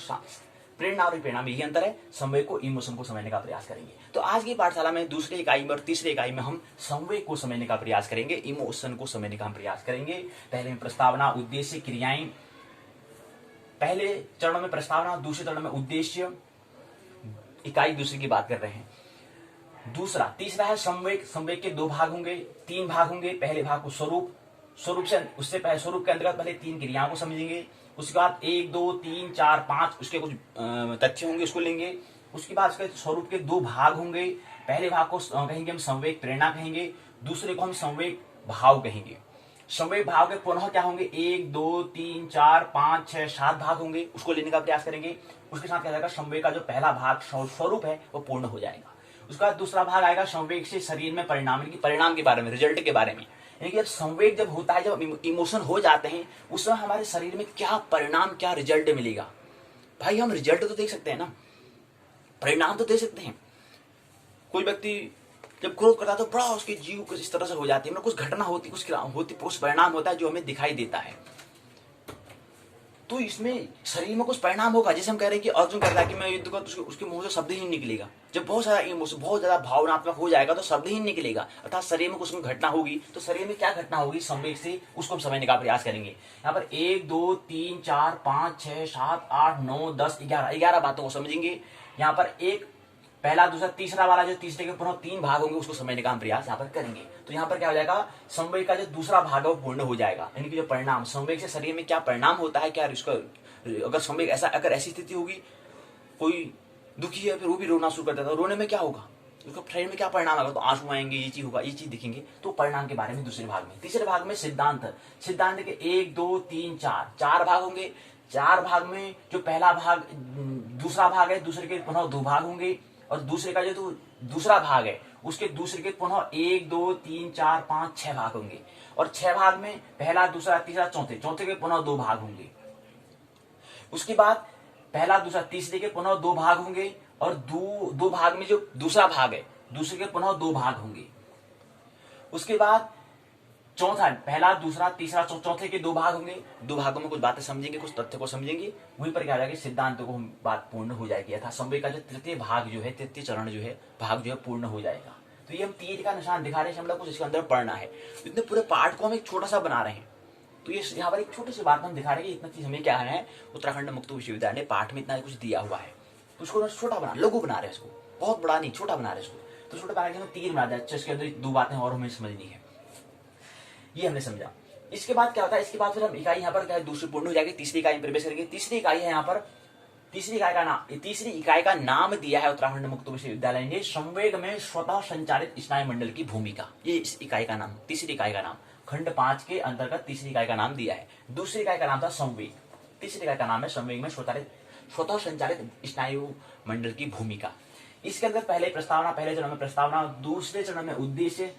प्रेरणा और प्रेरणा में यही अंतर है। संवेग को, इमोशन को समझने का प्रयास करेंगे। तो आज की पाठशाला में दूसरी इकाई में और तीसरी इकाई में हम संवेग को समझने का प्रयास करेंगे, इमोशन को समझने का हम प्रयास करेंगे। पहले में प्रस्तावना, उद्देश्य, क्रियाएं, पहले चरण में प्रस्तावना, दूसरे चरण में उद्देश्य, इकाई दूसरी की बात कर रहे हैं। तीसरा है संवेग। संवेग के 2 भाग होंगे, 3 भाग होंगे। पहले भाग को स्वरूप, स्वरूप से उससे पहले स्वरूप के अंतर्गत पहले 3 क्रियाओं को समझेंगे, उसके बाद 1 2 3 4 5 उसके कुछ तथ्य होंगे उसको लेंगे। उसके बाद उसके स्वरूप के 2 भाग होंगे। पहले भाग को कहेंगे हम संवेग प्रेरणा कहेंगे, दूसरे को हम संवेग भाव कहेंगे। संवेग भाव के पुनः क्या होंगे, 1 2 3 4 5 6 7 भाग होंगे, उसको लेने का प्रयास करेंगे। उसके साथ क्या जाएगा, संवेग का जो पहला भाग स्वरूप है वो पूर्ण हो जाएगा। उसके बाद दूसरा भाग आएगा संवेग से शरीर में परिणाम के बारे में, रिजल्ट के बारे में। यानी कि जब संवेग जब होता है, जब इमोशन हो जाते हैं, उस समय हमारे शरीर में क्या परिणाम, क्या रिजल्ट मिलेगा। भाई हम रिजल्ट तो देख सकते हैं ना, परिणाम तो दे सकते हैं। कोई व्यक्ति जब क्रोध करता है तो बड़ा उसके जीव कुछ इस तरह से हो जाती है, मतलब कुछ घटना होती, कुछ परिणाम होता है जो हमें दिखाई देता है। तो इसमें शरीर में कुछ परिणाम होगा। जैसे हम कह रहे हैं कि अर्जुन कहता है कि मैं युद्ध करूं, तो उसके मुंह से शब्द ही नहीं निकलेगा। जब बहुत सारा इमोशन, बहुत ज्यादा भावनात्मक हो जाएगा तो शब्द ही नहीं निकलेगा, अर्थात शरीर में कुछ घटना होगी। तो शरीर में क्या घटना होगी, संवेग से उसको हम समझने का प्रयास करेंगे। यहाँ पर 1 2 3 4 5 6 7 8 9 10 11 बातों को समझेंगे। यहाँ पर एक पहला दूसरा तीसरा वाला जो तीसरे के पुनः 3 भाग होंगे उसको समझने का हम प्रयास यहाँ पर करेंगे। तो यहाँ पर क्या हो जाएगा, संवेग का जो दूसरा भाग है वो पूर्ण हो जाएगा। यानी कि जो परिणाम, संवेग से शरीर में क्या परिणाम होता है, क्या इसका, अगर संवेग अगर ऐसी स्थिति होगी, कोई दुखी है फिर वो भी रोना शुरू कर देता है, रोने में क्या होगा, उसका शरीर में क्या परिणाम आएगा, तो आंसू आएंगे, ये चीज होगा, ये चीज दिखेंगे। तो परिणाम के बारे में दूसरे भाग में। तीसरे भाग में सिद्धांत के 1 2 3 4 भाग होंगे। 4 भाग में जो पहला भाग दूसरा भाग है, दूसरे के पुनः 2 भाग होंगे, और दूसरे का जो दूसरा भाग है उसके दूसरे के पुनः 1 2 3 4 5 6 भाग होंगे। और 6 भाग में पहला दूसरा तीसरा चौथे के पुनः 2 भाग होंगे। उसके बाद पहला दूसरा तीसरे के पुनः 2 भाग होंगे, और दो भाग में जो दूसरा भाग है दूसरे के पुनः 2 भाग होंगे। उसके बाद चौथा, पहला दूसरा तीसरा चौथे के 2 भाग होंगे। 2 भागों में कुछ बातें समझेंगे, कुछ तथ्य को समझेंगे, वहीं पर क्या हो जाएगा, सिद्धांतों को बात पूर्ण हो जाएगी। अर्थात संवेग का जो तृतीय भाग जो है, तृतीय चरण जो है, भाग जो है पूर्ण हो जाएगा। तो ये हम तीर का निशान दिखा रहे हैं, हम लोग कुछ इसके अंदर पढ़ना है। इतने पूरे पार्ट को हम एक छोटा सा बना रहे हैं। तो ये यहाँ पर एक छोटी सी बात हम दिखा रहे हैं कि इतना चीज हमें क्या है, उत्तराखंड मुक्त विश्वविद्यालय ने पाठ में इतना कुछ दिया हुआ है, तो उसको छोटा बना, लघु बना रहे हैं इसको, बहुत बड़ा नहीं, छोटा बना रहे हैं इसको। तो छोटा बना के हम तीर बना दे, इसके अंदर 2 बातें और हमें समझनी है, ये हमने समझा। इसके बाद क्या होता है, इसके बाद फिर हम इकाई यहाँ पर क्या है, दूसरी पूर्ण हो जाएगी, तीसरी इकाई में प्रवेश करेंगे। तीसरी इकाई है यहाँ पर, तीसरी इकाई का नाम दिया है उत्तराखंड मुक्त विश्वविद्यालय ने, संवेग में स्वतः संचालित स्नायु मंडल की भूमिका। ये इस इकाई का नाम, तीसरी इकाई का नाम, खंड 5 के अंतर्गत तीसरी इकाई का नाम दिया है। दूसरी इकाई का नाम था संवेग, तीसरी इकाई का नाम है संवेग में स्वतः संचालित स्नायु मंडल की भूमिका। इसके अंदर पहले चरण में प्रस्तावना, दूसरे चरण में उद्देश्य,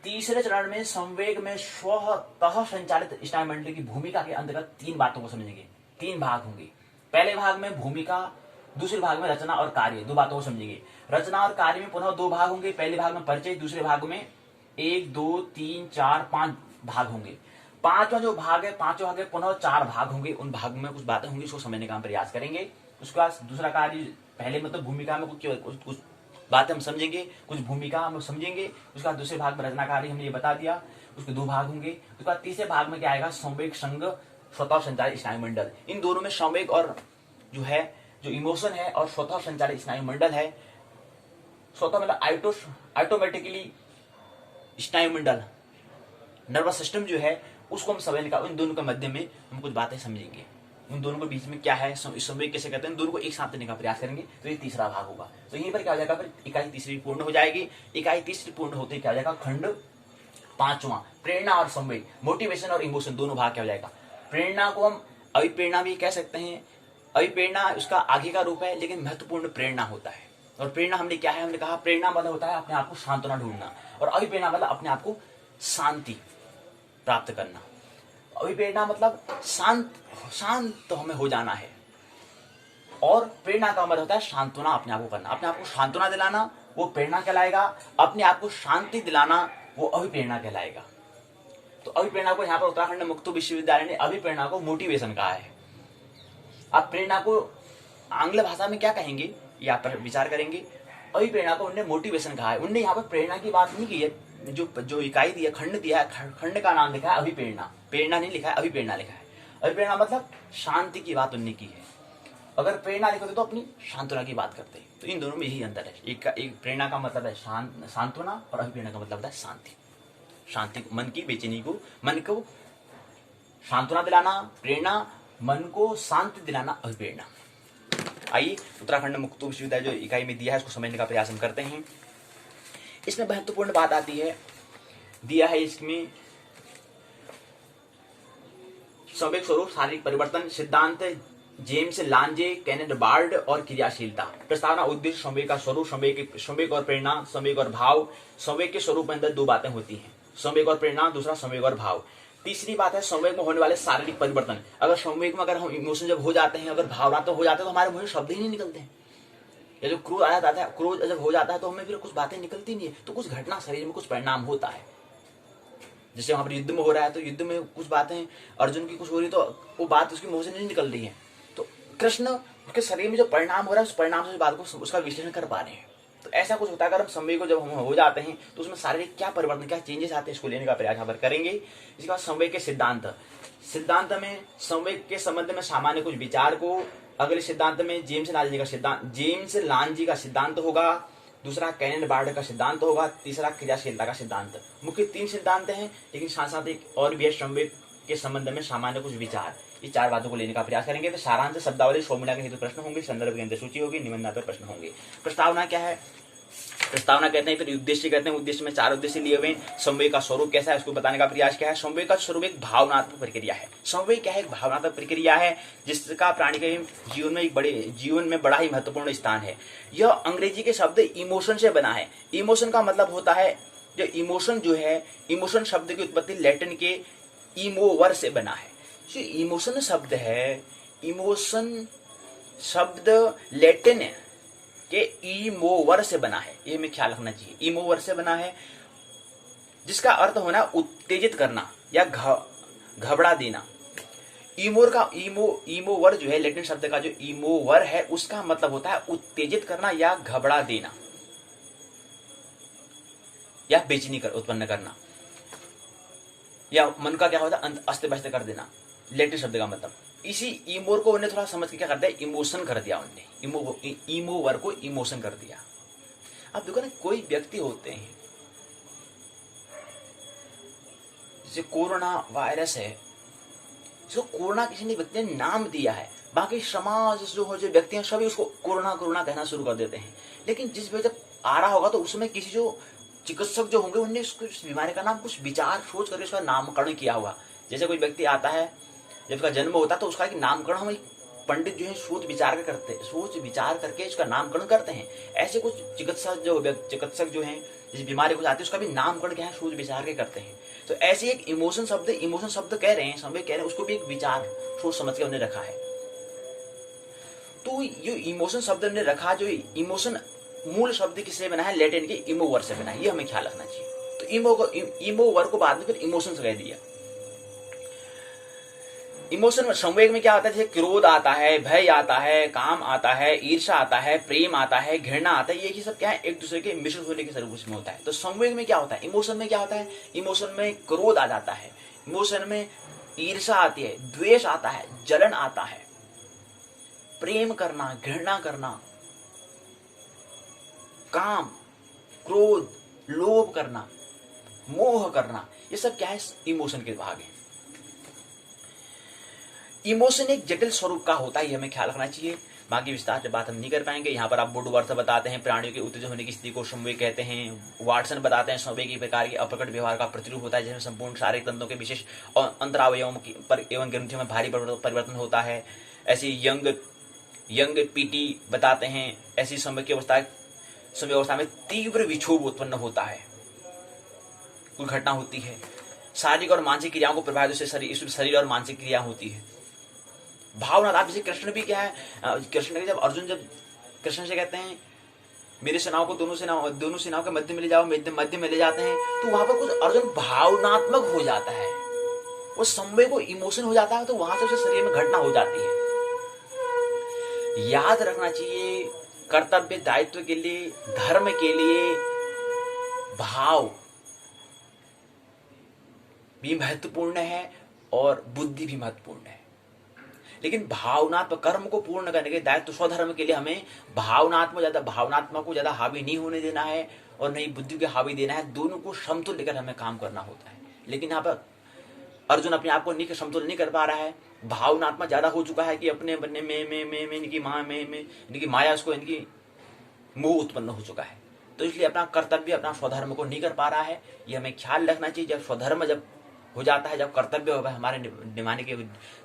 तीसरे चरण में संवेग में स्वतः संचालित स्नायु मंडल की भूमिका के अंतर्गत 3 बातों को समझेंगे। 3 भाग होंगे। पहले भाग में भूमिका, दूसरे भाग में रचना और कार्य, 2 बातों को समझेंगे। रचना और कार्य में पुनः 2 भाग होंगे। पहले भाग में परिचय, दूसरे भाग में 1 2 3 4 5 भाग होंगे। पांचवा जो भाग है, पांचवा भाग पुनः 4 भाग होंगे। उन भाग में कुछ बातें होंगी, उसको समझने का हम प्रयास करेंगे। उसके बाद दूसरा कार्य, पहले मतलब भूमिका में कुछ बातें हम समझेंगे, कुछ भूमिका हम समझेंगे। उसके बाद दूसरे भाग में रचना कार्य हमने ये बता दिया, उसके 2 भाग होंगे। उसके बाद तीसरे भाग में क्या आएगा, संवेग संघ स्वतः संचालित स्नायु मंडल। इन दोनों में संवेग और जो है, जो इमोशन है और स्वतः संचालित स्नायु मंडल है, स्वतः मतलब ऑटोमेटिकली स्नायु मंडल, नर्वस सिस्टम जो है, उसको हम समझने का, इन दोनों के मध्य में हम कुछ बातें समझेंगे। उन दोनों के बीच में क्या है, संवेग कैसे करते हैं, दोनों को एक साथ देने का प्रयास करेंगे। तो ये तीसरा भाग होगा। तो यहीं पर क्या हो जाएगा, फिर इकाई तीसरी पूर्ण हो जाएगी। इकाई तीसरी पूर्ण होते ही क्या हो जाएगा, खंड 5वां, प्रेरणा और संवेग, मोटिवेशन और इमोशन, दोनों भाग क्या हो जाएगा। प्रेरणा को हम अभिप्रेरणा भी कह सकते हैं। अभिप्रेरणा उसका आगे का रूप है, लेकिन महत्वपूर्ण प्रेरणा होता है। और प्रेरणा हमने क्या है, हमने कहा प्रेरणा मतलब होता है अपने आप को सांत्वना ढूंढना, और अभिप्रेरणा मतलब अपने आप को शांति प्राप्त करना। अभिप्रेरणा मतलब शांत हमें हो जाना है, और प्रेरणा का मतलब होता है सांत्वना अपने आप को करना, अपने आप को सांत्वना दिलाना, वो प्रेरणा कहलाएगा। अपने आप को शांति दिलाना, वो अभिप्रेरणा कहलाएगा। तो अभिप्रेरणा को यहाँ पर उत्तराखंड मुक्त विश्वविद्यालय ने अभिप्रेरणा को मोटिवेशन कहा है। आप प्रेरणा को आंग्ल भाषा में क्या कहेंगे, ये आप पर विचार करेंगे। अभिप्रेरणा को उन्होंने मोटिवेशन कहा है। उन्होंने यहाँ पर प्रेरणा की बात नहीं की है, जो इकाई दिया, खंड दिया है, खंड का नाम लिखा है अभिप्रेरणा, प्रेरणा नहीं लिखा है, अभिप्रेरणा लिखा है। अभिप्रेरणा मतलब शांति की बात उन्होंने की है। अगर प्रेरणा लिखते तो अपनी सांत्वना की बात करते। तो इन दोनों में यही अंतर है। एक प्रेरणा का मतलब है सांत्वना, और अभिप्रेरणा का मतलब है शांति। शांति, मन की बेचैनी को, मन को सांत्वना दिलाना, प्रेरणा, मन को शांति दिलाना, अभिप्रेरणा। आइए उत्तराखंड मुक्त विश्वविद्यालय जो इकाई में दिया है उसको समझने का प्रयास हम करते हैं। इसमें महत्वपूर्ण बात आती है, दिया है इसमें संवेग स्वरूप, शारीरिक परिवर्तन, सिद्धांत जेम्स लांजे, केनेथ बार्ड और क्रियाशीलता। प्रस्तावना, उद्देश्य, संवेग का स्वरूप, संवेग और प्रेरणा, संवेग और भाव। संवेग के स्वरूप में अंदर दो बातें होती हैं, संवेग और प्रेरणा, दूसरा संवेग और भाव। तीसरी बात है संवेग में होने वाले शारीरिक परिवर्तन। अगर संवेग में अगर हम इमोशन जब हो जाते हैं, अगर भावना तो हो जाते हैं, तो हमारे मुंह से शब्द ही नहीं निकलते हैं। या जो क्रोध आ जाता है, क्रोध जब हो जाता है तो हमें फिर कुछ बातें निकलती नहीं है, तो कुछ घटना शरीर में कुछ परिणाम होता है। जैसे वहां पर युद्ध में हो रहा है तो युद्ध में कुछ बातें अर्जुन की कुछ हो रही तो वो बात उसके मुंह से नहीं निकल रही है, तो कृष्ण उसके शरीर में जो परिणाम हो रहा है उस परिणाम से बात को उसका विश्लेषण कर पा रहे हैं। तो ऐसा कुछ होता है। अगर हम संवेग को जब हम हो जाते हैं तो उसमें शारीरिक क्या परिवर्तन, क्या चेंजेस आते हैं, इसको लेने का प्रयास यहाँ पर करेंगे। इसके बाद संवेग के सिद्धांत। सिद्धांत में संवेग के संबंध में सामान्य कुछ विचार को, अगले सिद्धांत में जेम्स लांजी का सिद्धांत होगा, दूसरा केनेथ बार्ड का सिद्धांत होगा, तीसरा क्रियाशीलता का सिद्धांत। मुख्य 3 सिद्धांत हैं, लेकिन साथ साथ एक और भी है संवेग के संबंध में सामान्य कुछ विचार। ये 4 बातों को लेने का प्रयास करेंगे। तो सारांश, शब्दावली, शोभना के हेतु प्रश्न होंगे, संदर्भ के अंदर सूची होगी, निबंधात्मक प्रश्न होंगे। प्रस्तावना क्या है? प्रस्तावना कहते हैं, फिर उद्देश्य कहते हैं। उद्देश्य में 4 उद्देश्य लिए हुए। संवेग का स्वरूप कैसा है उसको बताने का प्रयास क्या है। संवेग का स्वरूप एक भावनात्मक प्रक्रिया है। संवेग क्या है? एक भावनात्मक प्रक्रिया है जिसका प्राणी के जीवन में बड़ा ही महत्वपूर्ण स्थान है। यह अंग्रेजी के शब्द इमोशन से बना है। इमोशन का मतलब होता है, जो इमोशन जो है, इमोशन शब्द की उत्पत्ति लैटिन के इमोवर से बना है। जो इमोशन शब्द है, इमोशन शब्द लैटिन के इमोवर से बना है, ये हमें ख्याल रखना चाहिए। इमोवर से बना है जिसका अर्थ होना उत्तेजित करना या घबरा देना। इमोवर जो है, लैटिन शब्द का जो इमोवर है उसका मतलब होता है उत्तेजित करना या घबरा देना या बेचैनी उत्पन्न करना, या मन का क्या होता है अस्त व्यस्त कर देना, लैटिन शब्द का मतलब। इसी इमोर को उन्हें थोड़ा समझ के क्या करता है, इमोशन कर दिया उन्होंने, इमोवर को इमोशन कर दिया। अब देखो ना, कोई व्यक्ति होते हैं जैसे कोरोना वायरस है, इसको कोरोना किसी ने व्यक्ति ने नाम दिया है, बाकी समाज जो व्यक्ति हैं सभी उसको कोरोना कोरोना कहना शुरू कर देते हैं। लेकिन जिस वजह जब आ रहा होगा तो उसमें किसी जो चिकित्सक जो होंगे उन्होंने उस बीमारी का नाम कुछ विचार सोच करके उसका नामकरण किया होगा। जैसे कोई व्यक्ति आता है, जब उसका जन्म होता है तो उसका एक नामकरण हम पंडित जो है सोच विचार करके उसका नामकरण करते हैं। ऐसे कुछ चिकित्सक जो हैं जिस बीमारी को आती है उसका भी नामकरण क्या है, सोच विचार के करते हैं। तो ऐसे एक इमोशन शब्द कह रहे हैं, संवेग कह रहे हैं, उसको भी एक विचार सोच समझ के उन्होंने रखा है। तो ये इमोशन शब्द ने रखा, जो इमोशन मूल शब्द किससे बना है, लैटिन के इमोवर से बना है, ये हमें ख्याल रखना चाहिए। तो इमोवर को बाद में फिर इमोशन कह दिया। इमोशन में संवेग में क्या आता है, जैसे क्रोध आता है, भय आता है, काम आता है, ईर्ष्या आता है, प्रेम आता है, घृणा आता है, ये सब क्या है, एक दूसरे के मिश्रण होने के स्वरूप में होता है। तो संवेग में क्या होता है, इमोशन में क्या होता है, इमोशन में क्रोध आ जाता है, इमोशन में ईर्ष्या आती है, द्वेष आता है, जलन आता है, प्रेम करना, घृणा करना, काम, क्रोध, लोभ करना, मोह करना, ये सब क्या है, इमोशन के भाग है। इमोशन एक जटिल स्वरूप का होता है, ये हमें ख्याल रखना चाहिए। बाकी विस्तार से बात हम नहीं कर पाएंगे। यहाँ पर आप बुडवर्थ बताते हैं, प्राणियों के उत्तेजित होने की स्थिति को संवेग कहते हैं। वाटसन बताते हैं संवेग एक प्रकार की अप्रकट व्यवहार का प्रतिरूप होता है, जिसमें संपूर्ण शारीरिक तंत्रों के विशेष अंतरावयवों पर एवं ग्रंथियों में भारी परिवर्तन होता है। ऐसी यंग पीटी बताते हैं, ऐसी संवेग की अवस्था में तीव्र विक्षोभ उत्पन्न होता है, कोई घटना होती है। शारीरिक और मानसिक क्रियाओं को प्रभावित से शरीर और मानसिक क्रिया होती है। भावना, आप जैसे कृष्ण भी क्या है, कृष्ण जब अर्जुन जब कृष्ण से कहते हैं मेरी सेनाओं को दोनों सेनाओं के मध्य में ले जाओ, मध्य में ले जाते हैं, तो वहां पर कुछ अर्जुन भावनात्मक हो जाता है, वो संवेग को इमोशन हो जाता है, तो वहां से उसके शरीर में घटना हो जाती है। याद रखना चाहिए, कर्तव्य दायित्व के लिए, धर्म के लिए भाव भी महत्वपूर्ण है और बुद्धि भी महत्वपूर्ण है। लेकिन भावनात्मक कर्म को पूर्ण करने के दायित्व स्वधर्म के लिए हमें भावनात्मक को ज्यादा हावी नहीं होने देना है और न ही बुद्धि को हावी देना है। दोनों को समतुल्य लेकर हमें काम करना होता है। लेकिन यहाँ पर अर्जुन अपने आप को समतुल्य नहीं कर पा रहा है, भावनात्मक ज्यादा हो चुका है कि अपने बनने में इनकी माँ में इनकी माया उसको इनकी मोह उत्पन्न हो चुका है। तो इसलिए अपना कर्तव्य अपना स्वधर्म को नहीं कर पा रहा है। ये हमें ख्याल रखना चाहिए। जब स्वधर्म जब हो जाता है, जब कर्तव्य हमारे निभाने की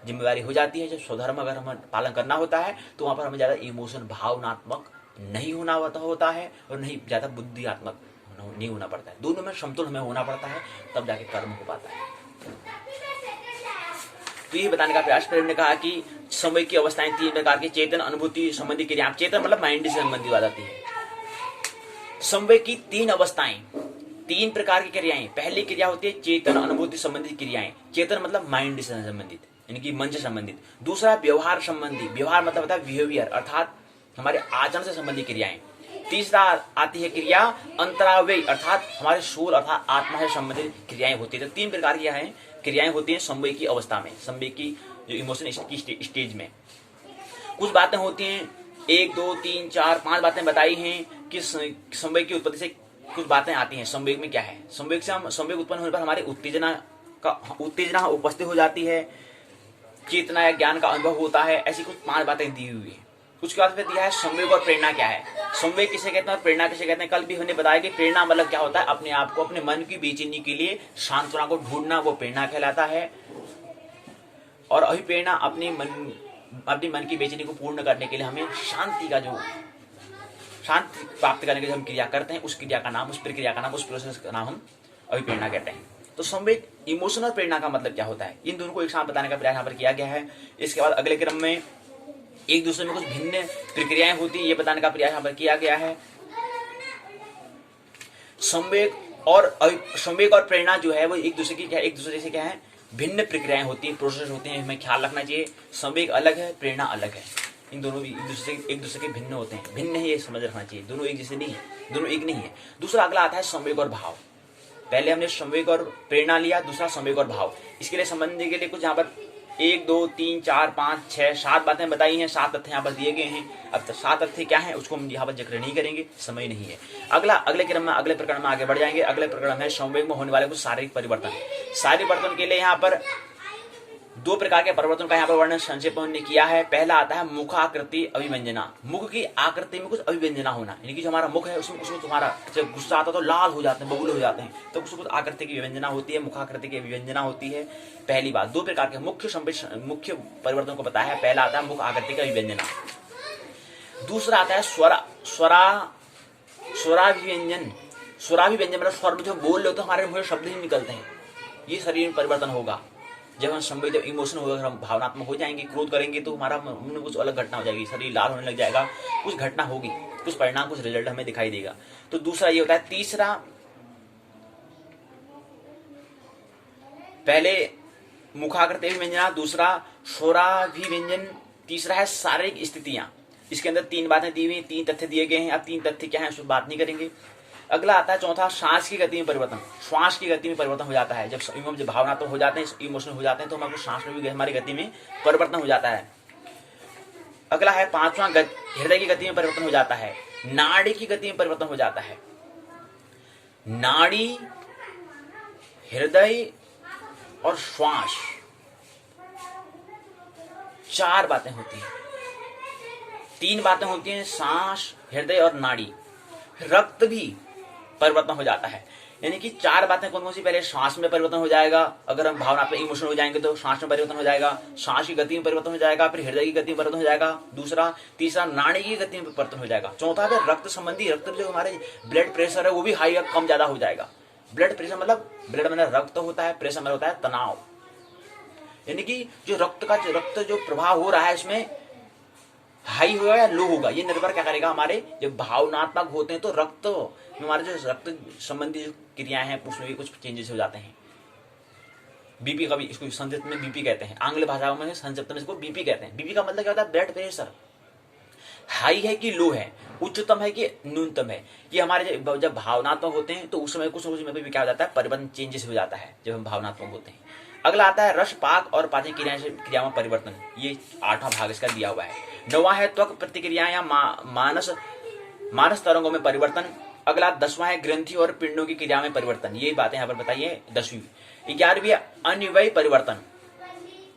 जिम्मेदारी हो जाती है, जब स्वधर्म अगर हमें पालन करना होता है, तो वहां पर हमें ज्यादा इमोशन भावनात्मक नहीं होना होता है और नहीं ज्यादा बुद्धियात्मक नहीं होना पड़ता है। दोनों में समतुल हमें होना पड़ता है, तब जाके कर्म हो पाता है। तो ये बताने का प्रयास प्रेम ने कहा कि समय की अवस्थाएं 3 प्रकार की, चेतन, अनुभूति संबंधी क्रिया। चेतन मतलब माइंड से संबंधी बात आती है। समय की 3 अवस्थाएं, 3 प्रकार की क्रियाएं। पहली क्रिया होती है चेतन अनुभूति संबंधित क्रियाएं। चेतन मतलब माइंड से संबंधित, यानी कि मन से संबंधित। दूसरा व्यवहार संबंधी, व्यवहार मतलब होता है बिहेवियर, अर्थात हमारे आचरण से संबंधित क्रियाएं। तीसरा आती है क्रिया अंतराव्यय, अर्थात हमारे सोल अर्थात आत्मा से संबंधित क्रियाएं होती है। तो 3 प्रकार की क्रियाएं होती हैं संवेग की अवस्था में, संवेग की जो इमोशन की स्टेज में। कुछ बातें होती हैं, 1 2 3 4 5 बातें बताई हैं कि संवेग की उत्पत्ति से कुछ बातें आती हैं। संवेग में क्या है, संवेग से हम संवेग उत्पन्न होने पर हमारी उत्तेजना उपस्थित हो जाती है, चेतना या ज्ञान का अनुभव होता है। ऐसी कुछ 5 बातें दी हुई है। उसके बाद फिर दिया है संवेग और प्रेरणा क्या है। संवेग किसे कहते हैं और प्रेरणा किसे कहते हैं। कल भी हमने बताया कि प्रेरणा मतलब क्या होता है, अपने आप को अपने मन की बेचैनी के लिए सांत्वना को ढूंढना, वो प्रेरणा कहलाता है। और अभिप्रेरणा अपने मन की बेचैनी को पूर्ण करने के लिए हमें शांति प्राप्त करने के लिए हम क्रिया करते हैं, उस क्रिया का नाम, उस प्रक्रिया का नाम, उस प्रोसेस का नाम हम अभिप्रेरणा कहते हैं। तो संवेग, इमोशन और प्रेरणा का मतलब क्या होता है, इन दोनों को एक साथ बताने का प्रयास यहाँ पर किया गया है। इसके बाद अगले क्रम में एक दूसरे में कुछ भिन्न प्रक्रियाएं होती है, ये बताने का प्रयास यहाँ पर किया गया है। संवेग और प्रेरणा जो है वो एक दूसरे से क्या है, भिन्न प्रक्रियाएं होती है, प्रोसेस होते हैं, हमें ख्याल रखना चाहिए। संवेग अलग है, प्रेरणा अलग है। इन दोनों भी एक दूसरे के भिन्न होते हैं, भिन्न है ये समझ रखना चाहिए। दोनों एक जैसे नहीं है, दोनों एक नहीं है। दूसरा अगला आता है संवेग और भाव। पहले हमने संवेग और प्रेरणा लिया, दूसरा संवेग और भाव। इसके लिए समझने के लिए कुछ यहाँ पर 1 2 3 4 5 6 7 बातें बताई हैं, 7 तथ्य यहाँ पर दिए गए हैं। अब 7 तथ्य क्या है उसको हम यहाँ पर जिक्र नहीं करेंगे, समय नहीं है। अगले क्रम में अगले प्रकरण में आगे बढ़ जाएंगे। अगले प्रकरण है संवेग में होने वाले कुछ शारीरिक परिवर्तन। शारीरिक परिवर्तन के लिए यहाँ पर 2 प्रकार के परिवर्तन का यहाँ पर वर्णन संक्षेप में किया है। पहला आता है मुखाकृति अभिव्यंजना। मुख की आकृति में कुछ अभिव्यंजना होना, यानी कि जो हमारा मुख है उसमें तुम्हारा जब गुस्सा आता है तो लाल हो जाते हैं, बबूल हो जाते हैं, तो कुछ आकृति की व्यंजना होती है, मुखाकृति की अभिव्यंजना होती है। पहली बात। 2 प्रकार के मुख्य परिवर्तन को बताया है। पहला आता है मुख आकृति का अभिव्यंजना। दूसरा आता है स्वराभिव्यंजन। स्वराभिव्यंजन मतलब स्वर में जो बोल रहे हो तो हमारे मुंह से शब्द ही निकलते हैं, ये शरीर में परिवर्तन होगा। जब हम संवेग, जब इमोशन होगा, हम भावनात्मक हो जाएंगे, क्रोध करेंगे तो हमारा मन में कुछ अलग घटना हो जाएगी, शरीर लाल होने लग जाएगा, कुछ घटना होगी, कुछ परिणाम, कुछ रिजल्ट हमें दिखाई देगा। तो दूसरा ये होता है। तीसरा, पहले मुखाकृति अभिव्यंजना, दूसरा स्वराभिव्यंजन, तीसरा है शारीरिक स्थितियां। इसके अंदर 3 बातें दी हुई, 3 तथ्य दिए गए हैं। अब 3 तथ्य क्या है उस पर बात नहीं करेंगे। अगला आता है चौथा, सांस की गति में परिवर्तन। श्वास की गति में परिवर्तन हो जाता है जब भावनात्मक हो जाते हैं, इमोशनल हो जाते हैं, तो हमारे सांस में भी हमारी गति में परिवर्तन हो जाता है। अगला है 5वां, हृदय की गति में परिवर्तन हो जाता है, नाड़ी की गति में परिवर्तन हो जाता है। नाड़ी, हृदय और श्वास, 4 बातें होती हैं। 3 बातें होती हैं, सांस, हृदय और नाड़ी। रक्त भी परिवर्तन हो जाता है, यानी कि 4 बातें कौन कौन सी। पहले सांस में परिवर्तन हो जाएगा, अगर हम भावना पे इमोशनल हो जाएंगे तो सांस में परिवर्तन हो जाएगा, सांस की गति में परिवर्तन हो जाएगा, फिर हृदय की गति में परिवर्तन हो जाएगा, तीसरा नाड़ी की गति में परिवर्तन हो जाएगा, चौथा फिर रक्त संबंधी, रक्त जो हमारे ब्लड प्रेशर है वो भी हाई या कम ज्यादा हो जाएगा। ब्लड प्रेशर मतलब ब्लड में रक्त होता है, प्रेशर में होता है तनाव, यानी कि जो रक्त जो प्रवाह हो रहा है इसमें हाई होगा या लो होगा, ये निर्भर क्या करेगा, हमारे जब भावनात्मक होते हैं तो रक्त हमारे जो रक्त संबंधी जो क्रियाएं हैं उसमें भी कुछ चेंजेस हो जाते हैं। बीपी का भी, इसको संक्षिप्त में बीपी कहते हैं, आंग्ल भाषाओं में संक्षिप्त में इसको बीपी कहते हैं। बीपी का मतलब क्या होता है, ब्लड प्रेशर हाई है कि लो है, उच्चतम है कि न्यूनतम है। ये हमारे जब भावनात्मक होते हैं तो उस समय कुछ में भी क्या हो जाता है, परिवर्तन, चेंजेस हो जाता है जब हम भावनात्मक होते हैं। अगला आता है रस, पाक और पाचन क्रिया में परिवर्तन, ये 8वां भाग इसका दिया हुआ है। 9वां है त्वक प्रतिक्रिया या मानस तरंगों में परिवर्तन। अगला 10वां है ग्रंथि और पिंडों की क्रिया में परिवर्तन। ये बातें यहाँ पर बताइए 10वीं। 11वीं अन्वयी परिवर्तन,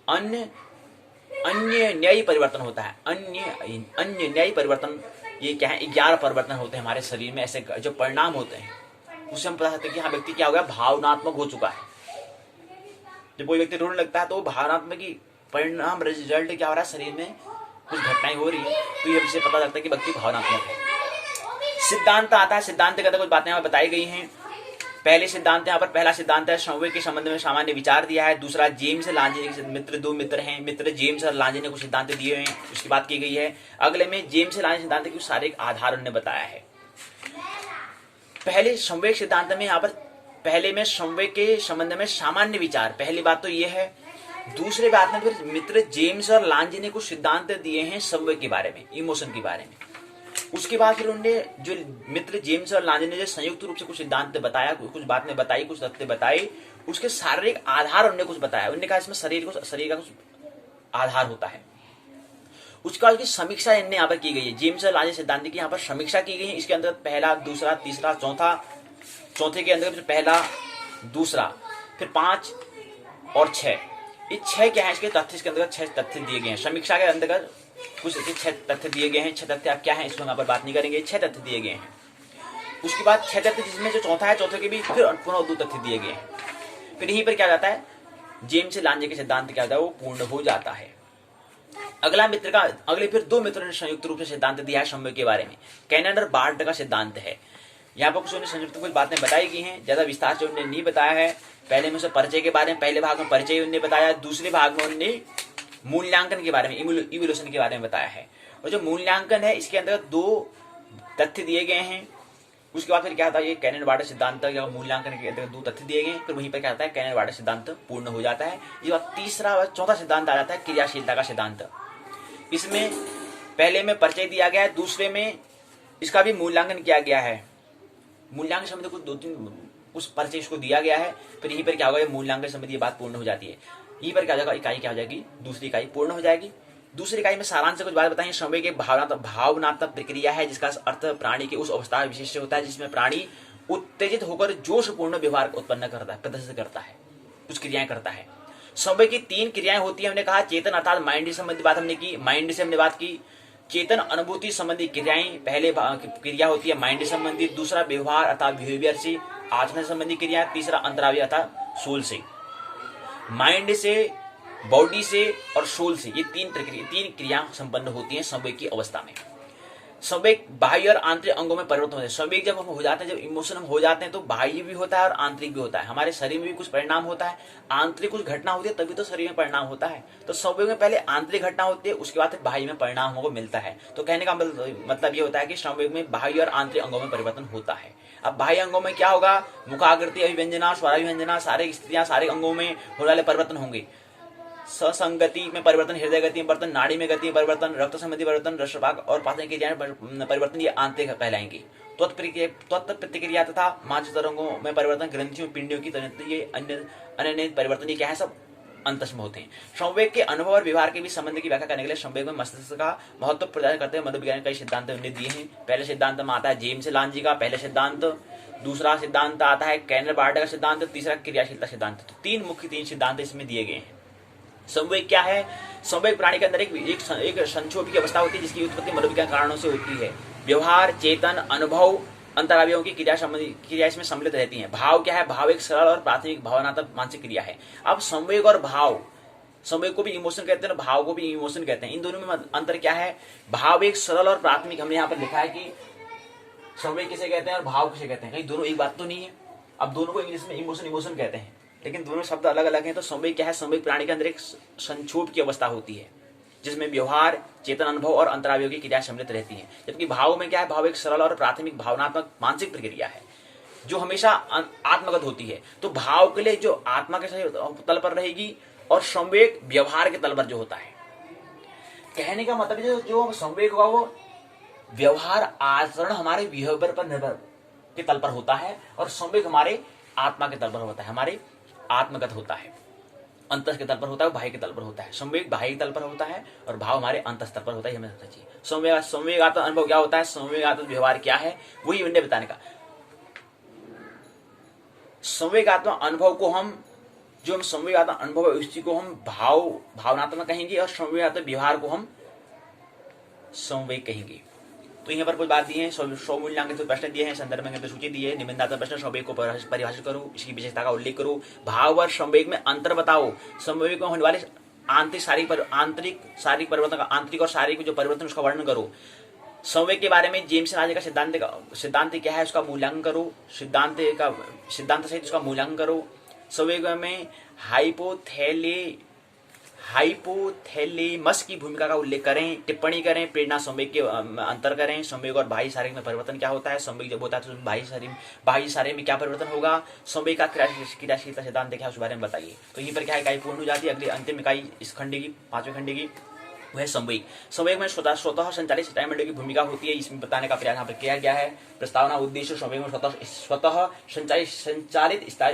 अन्य न्यायी परिवर्तन होता है। अन्य न्यायी परिवर्तन ये क्या है? 11 परिवर्तन होते हैं हमारे शरीर में, ऐसे जो परिणाम होते हैं उससे हम पता करते हैं कि हाँ व्यक्ति क्या हो गया, भावनात्मक हो चुका है। जब कोई व्यक्ति रोने लगता है तो भावनात्मक की परिणाम रिजल्ट क्या हो रहा है, शरीर में कुछ घटनाएं हो रही है, तो ये से पता लगता है कि व्यक्ति भावनात्मक है। सिद्धांत आता है, सिद्धांत के अंदर कुछ बातें यहाँ बताई गई हैं। पहले सिद्धांत यहाँ पर पहला सिद्धांत है संवेग के संबंध में सामान्य विचार दिया है। दूसरा जेम्स लांजे के मित्र, दो मित्र हैं, मित्र जेम्स और लांजे ने कुछ सिद्धांत दिए हैं, उसकी बात की गई है। अगले में जेम्स लांजे सिद्धांत के कुछ सारे आधार उन्होंने बताया है। पहले संवेग सिद्धांत में यहाँ पर पहले में संवेग के संबंध में सामान्य विचार, पहली बात तो ये है। दूसरी बात में फिर मित्र जेम्स और लांजे ने कुछ सिद्धांत दिए हैं संवेग के बारे में, इमोशन के बारे में। उसके बाद फिर उन्होंने जो मित्र जेम्स और लांजे ने जो संयुक्त रूप से कुछ सिद्धांत बताया, कुछ बातें बताई, कुछ तथ्य बताए, उसके शारीरिक आधार उन्होंने कुछ बताया। उन्होंने कहा इसमें शरीर का कुछ आधार होता है। उसका उसकी समीक्षा इनने यहाँ पर की गई है। जेम्स और लांजे सिद्धांत की यहाँ पर समीक्षा की गई है। इसके अंदर पहला, दूसरा, तीसरा, चौथे के अंदर पहला, दूसरा, फिर 5 और 6, ये 6 क्या है, इसके तथ्य इसके अंदर 6 तथ्य दिए गए हैं। समीक्षा के अंतर्गत कुछ 6 तथ्य दिए गए हैं। 6 तथ्य आप क्या है इसमें यहाँ पर बात नहीं करेंगे, 6 तथ्य दिए गए हैं। उसके बाद 6 तथ्य जिसमें जो चौथा है, चौथे के भी फिर पुनः 2 तथ्य दिए गए हैं। फिर यहीं पर क्या जाता है, जेम्स लांजे के सिद्धांत क्या होता है, वो पूर्ण हो जाता है। अगले फिर 2 मित्रों ने संयुक्त रूप से सिद्धांत दिया है संवेग के बारे में। कैनन और बार्ट का सिद्धांत है। यहाँ पर कुछ संयुक्त कुछ बातें बताई गई हैं, ज्यादा विस्तार से उन्होंने नहीं बताया है। पहले में उसे परिचय के बारे में, पहले भाग में परिचय उन्होंने बताया, दूसरे भाग में उन्होंने मूल्यांकन के बारे में, इवोल्यूशन के बारे में बताया है। और जो मूल्यांकन है इसके अंदर 2 तथ्य दिए गए हैं। उसके बाद फिर क्या था, ये कैनन बार्ट सिद्धांत या मूल्यांकन के अंदर 2 तथ्य दिए गए, फिर वहीं पर क्या आता है, कैनन बार्ट सिद्धांत पूर्ण हो जाता है। ये बात तीसरा और चौथा सिद्धांत आ जाता है क्रियाशीलता का सिद्धांत। इसमें पहले में परिचय दिया गया है, दूसरे में इसका भी मूल्यांकन किया गया है। मूल्यांकन संबंधी कुछ 2-3 उस परिचय इसको दिया गया है। फिर यहीं पर क्या होगा, मूल्यांकन संबंधी ये बात पूर्ण हो जाती है। यहीं पर क्या हो जाएगा, इकाई क्या हो जाएगी, दूसरी इकाई पूर्ण हो जाएगी। दूसरी इकाई में सारांश से कुछ बात बताएंगे। संवेग एक भावनात्मक प्रक्रिया है जिसका अर्थ प्राणी की उस अवस्था विशेष से होता है जिसमें प्राणी उत्तेजित होकर जोशपूर्ण व्यवहार उत्पन्न करता है, प्रदर्शित करता है, कुछ क्रियाएं करता है। संवेग की 3 क्रियाएं होती है। हमने कहा चेतन अर्थात माइंड से संबंधित बात हमने की, माइंड से हमने बात की। चेतन अनुभूति संबंधी क्रियाएं, पहले क्रिया होती है माइंड से संबंधित, दूसरा व्यवहार अर्थात बिहेवियर से, आचरण संबंधी क्रिया, तीसरा अंतरावय अर्थात सोल से। माइंड से, बॉडी से और सोल से, ये 3 क्रिया संपन्न होती हैं संवेग की अवस्था में। संवेग बाह्य और आंतरिक अंगों में परिवर्तन होता है। संवेग जब हम हो जाते हैं, जब इमोशन हम हो जाते हैं तो बाह्य भी होता है और आंतरिक भी होता है। हमारे शरीर में भी कुछ परिणाम होता है, आंतरिक कुछ घटना होती है तभी तो शरीर में परिणाम होता है। तो संवेग में पहले आंतरिक घटना होती है, उसके बाद फिर बाह्य में परिणाम हमको मिलता है। तो कहने का मतलब ये होता है कि संवेग में बाह्य और आंतरिक अंगों में परिवर्तन होता है। अब बाह्य अंगों में क्या होगा, मुखाकृति, अभिव्यंजना, स्वराभिव्यंजना, सारे स्थितियां, सारे अंगों में होने वाले परिवर्तन होंगे। ससंगति में परिवर्तन, हृदय गति में परिवर्तन, नाड़ी में गति में परिवर्तन, रक्त संबंधी परिवर्तन, रसपाक और पाचन क्रियाएं परिवर्तन, ये आंतरिक कहलाएंगे। त्वत् प्रतिक्रिया तथा मांस तरंगों में परिवर्तन, ग्रंथियों, पिंडियों की तरह ये अन्य परिवर्तन, ये क्या है, सब अंतस में होते हैं। संवेग के अनुभव और व्यवहार के भी संबंध की व्याख्या करने के लिए संवेग में मस्तिष्क का महत्व प्रदान करते हैं मनोविज्ञान कई सिद्धांत उन्हें दिए हैं। पहले सिद्धांत में आता है जेम्स लांजे का पहले सिद्धांत, दूसरा सिद्धांत आता है कैनन बार्ट का सिद्धांत, तीसरा क्रियाशीलता सिद्धांत। तो 3 मुख्य सिद्धांत इसमें दिए गए हैं। संवेग क्या है, संवेग प्राणी के अंदर एक संक्षोभ की अवस्था होती है जिसकी उत्पत्ति मनोविज्ञान कारणों से होती है। व्यवहार, चेतन, अनुभव, अंतरावयों की क्रिया इसमें सम्मिलित रहती है। भाव क्या है, भाव एक सरल और प्राथमिक भावनात्मक मानसिक क्रिया है। अब संवेग और भाव, संवेग को भी इमोशन कहते हैं, भाव को भी इमोशन कहते हैं। इन दोनों में अंतर क्या है, भाव एक सरल और प्राथमिक, हमने यहाँ पर लिखा है कि संवेग किसे कहते हैं और भाव किसे कहते हैं, कहीं दोनों एक बात तो नहीं है। अब दोनों को इंग्लिश में इमोशन कहते हैं लेकिन दोनों शब्द अलग अलग हैं। तो संवेग क्या है, संवेग प्राणी के अंदर एक संक्षोभ की अवस्था होती है जिसमें व्यवहार, चेतन, अनुभव और अंतरावयों की क्रिया सम्मिलित रहती है। जबकि भाव में क्या है, भाव एक सरल और प्राथमिक भावनात्मक मानसिक प्रक्रिया है जो हमेशा आत्मगत होती है। तो भाव के लिए जो आत्मा के तल पर रहेगी और संवेग व्यवहार के तल पर जो होता है। कहने का मतलब जो संवेग होगा वो व्यवहार, आचरण हमारे बिहेवियर पर निर्भर के तल पर होता है और संवेग हमारे आत्मा के तल पर होता है, हमारे आत्मगत होता है, अंतस के तल पर होता है, बाह्य के तल पर होता है। संवेग बाह्य तल पर होता है और भाव हमारे अंतस्तर पर होता है, हमें समझना चाहिए। संवेगात्मक अनुभव क्या होता है, संवेगात्मक व्यवहार क्या है, वही उन्हें बताने का। संवेगात्मक अनुभव को हम संवेगात्मक अनुभव है उसी को हम भावनात्मक कहेंगे और संवेगात्मक व्यवहार को हम संवेग कहेंगे। तो यहाँ पर कुछ बात दी है, स्वमूल्यांकित प्रश्न दिए हैं, संदर्भ में सूची दी है। निबंधात्मक प्रश्न, संवेग को परिभाषित करो, इसकी विशेषता का उल्लेख करो, भाव और संवेग में अंतर बताओ, संवेग में होने वाले आंतरिक शारीरिक परिवर्तन का आंतरिक और शारीरिक जो परिवर्तन उसका वर्णन करो। संवेग के बारे में जेम्स राजे का सिद्धांत क्या है उसका मूल्यांकन करो, सिद्धांत सहित उसका मूल्यांकन करो। संवेग में हाइपोथैलेमस की भूमिका का उल्लेख करें, टिप्पणी करें, प्रेरणा संवेग के अंतर करें, संवेग और बाह्य शारीरिक में परिवर्तन क्या होता है, संवेग जब होता है तो बाह्य शारीरिक में क्या परिवर्तन होगा, संवेग का क्रियाशीलता सिद्धांत क्या है उस बारे में बताइए। तो यहीं पर क्या इकाई पूर्ण हो जाती है। अगली अंतिम इकाई इस खंड की, 5वें खंड की, वह संवेग। संवेग में स्वतः संचालित स्नायुमंडल की भूमिका होती है, इसमें बताने का प्रयास यहाँ पर किया गया है। प्रस्तावना उद्देश्य, संवेग में स्वतः संचालित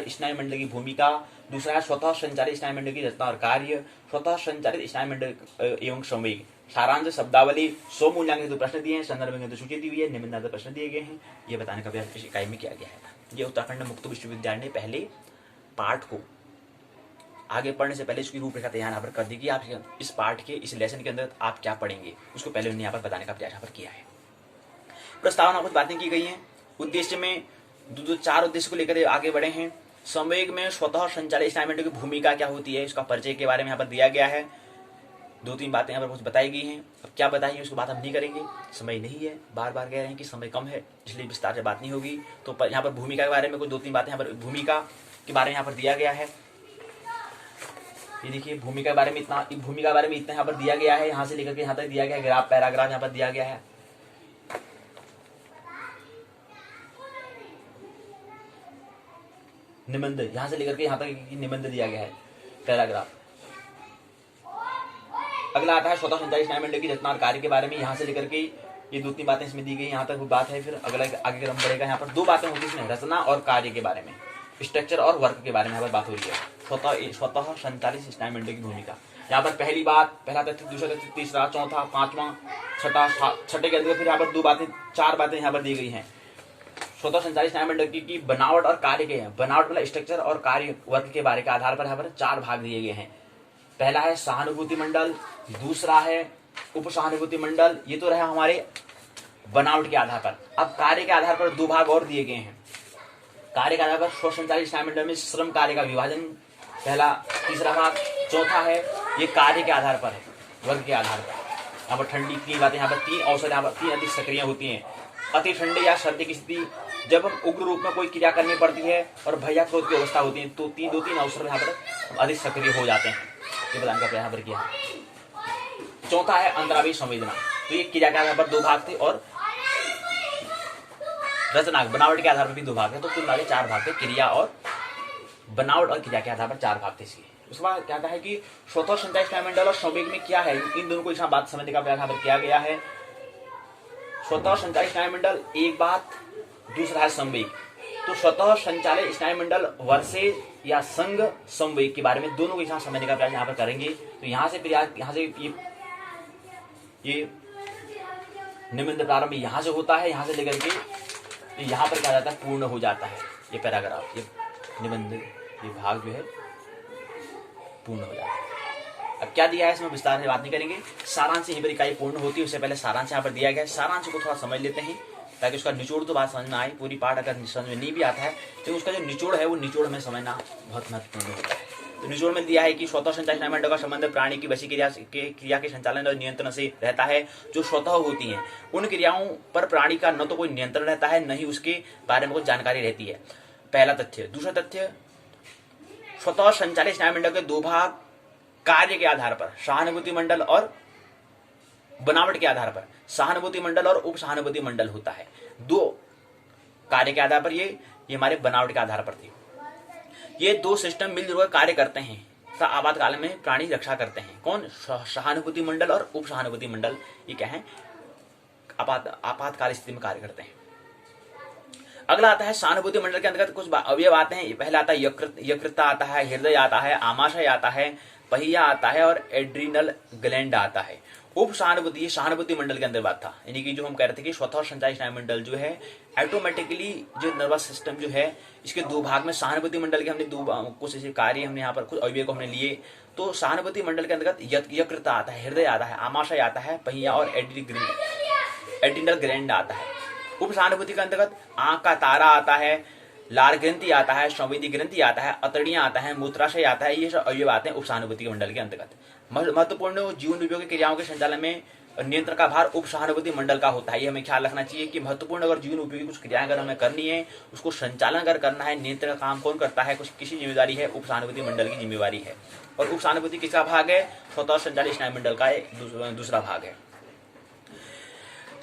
स्नायुमंडल की भूमिका। दूसरा है स्वतः संचालित स्नायुमंडल की रचना और कार्य, स्वतः संचालित स्नायुमंडल एवं संवेग। सारांश शब्दावली, 100 मूल्यांकन प्रश्न दिए हैं, संदर्भ में सूची दी हुई है, निबंधात्मक प्रश्न दिए गए हैं। ये बताने का प्रयास इस इकाई में किया गया है। ये उत्तराखंड मुक्त विश्वविद्यालय ने पहले पाठ को आगे पढ़ने से पहले इसकी रूपरेखा तैयार यहाँ पर कर दी कि आप इस पाठ के इस लेसन के अंदर आप क्या पढ़ेंगे, उसको पहले उन्होंने यहाँ पर बताने का प्रयास यहाँ पर किया है। प्रस्तावना कुछ बातें की गई हैं। उद्देश्य में 4 उद्देश्य को लेकर आगे बढ़े हैं। संवेग में स्वतः संचालित स्नायुमंडल की भूमिका क्या होती है, इसका परिचय के बारे में यहाँ पर दिया गया है। 2-3 बातें यहाँ पर कुछ बताई गई हैं। अब क्या बताई है उसको बात हम नहीं करेंगे, समय नहीं है, बार बार कह रहे हैं कि समय कम है, इसलिए विस्तार से बात नहीं होगी। तो यहाँ पर भूमिका के बारे में कुछ 2-3 बातें यहाँ पर भूमिका के बारे में यहाँ पर दिया गया है। ये देखिए भूमिका के बारे में इतना यहाँ पर दिया गया है, यहाँ से लेकर के यहाँ तक दिया गया है। ग्राफ पैराग्राफ यहाँ पर दिया गया है। निबंध यहाँ से लेकर के यहाँ तक निबंध दिया गया है, पैराग्राफ। अगला आता है स्वतः संचालित स्नायुमंडल की रचना और कार्य के बारे में। यहाँ से लेकर के ये 2-3 बातें इसमें दी गई, यहाँ तक बात है। फिर अगला आगे क्रम बढ़ेगा। यहाँ पर 2 बातें होती है इसमें, रचना और कार्य के बारे में, स्ट्रक्चर और वर्क के बारे में यहाँ पर बात हो रही है। स्वतः संचालित स्नायुमंडल की भूमिका। यहाँ पर पहला तथ्य, दूसरा तथ्य, तीसरा, चौथा, 5वां, छठे के अंदर फिर यहाँ पर 4 बातें यहाँ पर दी गई हैं। स्वतः संचालित स्नायुमंडल की बनावट और कार्य के हैं, बनावट मतलब स्ट्रक्चर और कार्य वर्क के बारे के आधार पर यहाँ पर 4 भाग दिए गए हैं। पहला है सहानुभूति मंडल, दूसरा है उप सहानुभूति मंडल। ये तो रहा हमारे बनावट के आधार पर। अब कार्य के आधार पर 2 भाग और दिए गए हैं। कार्य के आधार पर स्वसंचालित स्नायुमंडल में श्रम कार्य का विभाजन, पहला, तीसरा भाग। चौथा है ये कार्य के आधार पर है, वर्ग के आधार पर। यहाँ पर ठंडी की बातें, यहाँ पर 3 अवसर, यहाँ पर 3 अधिक सक्रिय होती हैं। अति ठंडे या सर्दी की स्थिति, जब हम उग्र रूप में कोई क्रिया करनी पड़ती है और भैया क्रोध की अवस्था होती है, तो 2-3 अवसर यहाँ पर अधिक सक्रिय हो जाते हैं। ये बताने का प्रयास यहाँ पर किया। चौथा है अंतरावी संवेदना। तो ये क्रिया के आधार पर 2 भाग थे और रचना बनावट के आधार पर भी 2 भाग है। तो कुल मिला के 4 भाग थे, क्रिया और बनावट और क्रिया के आधार पर 4 भाग थे इसके। उसके बाद क्या है कि स्वतः संचालित स्नायुमंडल और संवेग में क्या है, इन दोनों को एक साथ बात समझने का प्रयास यहाँ पर किया गया है। स्वतः संचालित स्नायुमंडल एक बात, दूसरा है संवेग। तो स्वतः संचालित स्नायुमंडल वर्सेज या संग संवेग के बारे में दोनों को एक साथ समझने का प्रयास यहाँ पर करेंगे। तो यहाँ से ये निबंध प्रारंभ यहाँ से होता है, यहाँ से लेकर के तो यहाँ पर क्या जाता है, पूर्ण हो जाता है। ये पैराग्राफ, ये निबंध, ये भाग जो है पूर्ण हो जाता है। अब क्या दिया है इसमें विस्तार से बात नहीं करेंगे। सारांश यहीं पर इकाई पूर्ण होती है, उससे पहले सारांश यहाँ पर दिया गया है। सारांश को थोड़ा समझ लेते हैं ताकि उसका निचोड़ तो बात समझ में आए। पूरी पाठ अगर समझ में नहीं भी आता है तो उसका जो निचोड़ है वो निचोड़ में समझना बहुत महत्वपूर्ण होता है। तो निचोड़ में दिया है कि स्वतः संचालित स्नायुमंडल का संबंध प्राणी की वशी क्रिया के संचालन और नियंत्रण से रहता है, जो स्वतः होती हैं। उन क्रियाओं पर प्राणी का न तो कोई नियंत्रण रहता है, न ही उसके बारे में कोई जानकारी रहती है। पहला तथ्य। दूसरा तथ्य, स्वतः संचालित स्नायुमंडल के 2 भाग कार्य के आधार पर, सहानुभूति मंडल और बनावट के आधार पर। सहानुभूति मंडल और उप सहानुभूति मंडल होता है। 2 कार्य के आधार पर, ये हमारे बनावट के आधार पर थी। ये 2 सिस्टम मिलजुल कर कार्य करते हैं तथा आपातकाल में प्राणी रक्षा करते हैं। कौन? सहानुभूति मंडल और उप सहानुभूति मंडल। ये क्या है? आपातकाल स्थिति में कार्य करते हैं। अगला आता है सहानुभूति मंडल के अंतर्गत कुछ अवयव आते हैं। पहला आता है यकृत आता है, हृदय आता है, आमाशय आता है, पहिया आता है और एड्रिनल ग्लैंड आता है। उप सहानुभूति, ये सहानुभूति मंडल के अंदर बात था, यानी कि जो हम कह रहे थे कि स्वतः संचालित स्नायु मंडल जो है ऑटोमेटिकली जो नर्वस सिस्टम जो है इसके दो भाग में सहानुभूति मंडल के हमने दो कुछ ऐसे कार्य हमने यहाँ पर कुछ अवयव को हमने लिए। तो सहानुभूति मंडल के अंतर्गत यकृत आता है, हृदय आता है, आमाशय आता है, पहिया और एड्रिनल ग्लैंड आता है। उप सहानुभूति के अंतर्गत आंख का तारा आता है, लार ग्रंथि आता है, संवेदी ग्रंथि आता है, अतड़ियां आता है, मूत्राशय आता है, ये सब अवयव आते हैं उप सहानुभूति मंडल के अंतर्गत। महत्वपूर्ण जीवन उपयोगी क्रियाओं के संचालन में नियंत्रण का भार उप सहानुभूति मंडल का होता है। ये हमें ख्याल रखना चाहिए कि महत्वपूर्ण अगर जीवन उपयोगी कुछ क्रियाएं अगर हमें करनी है, उसको संचालन अगर करना है, नियंत्रण का काम कौन करता है, कुछ किसी जिम्मेदारी है, उप सहानुभूति मंडल की जिम्मेवारी है। और उप सहानुभूति किसका भाग है? स्वतः संचालित स्नायु मंडल का दूसरा भाग है।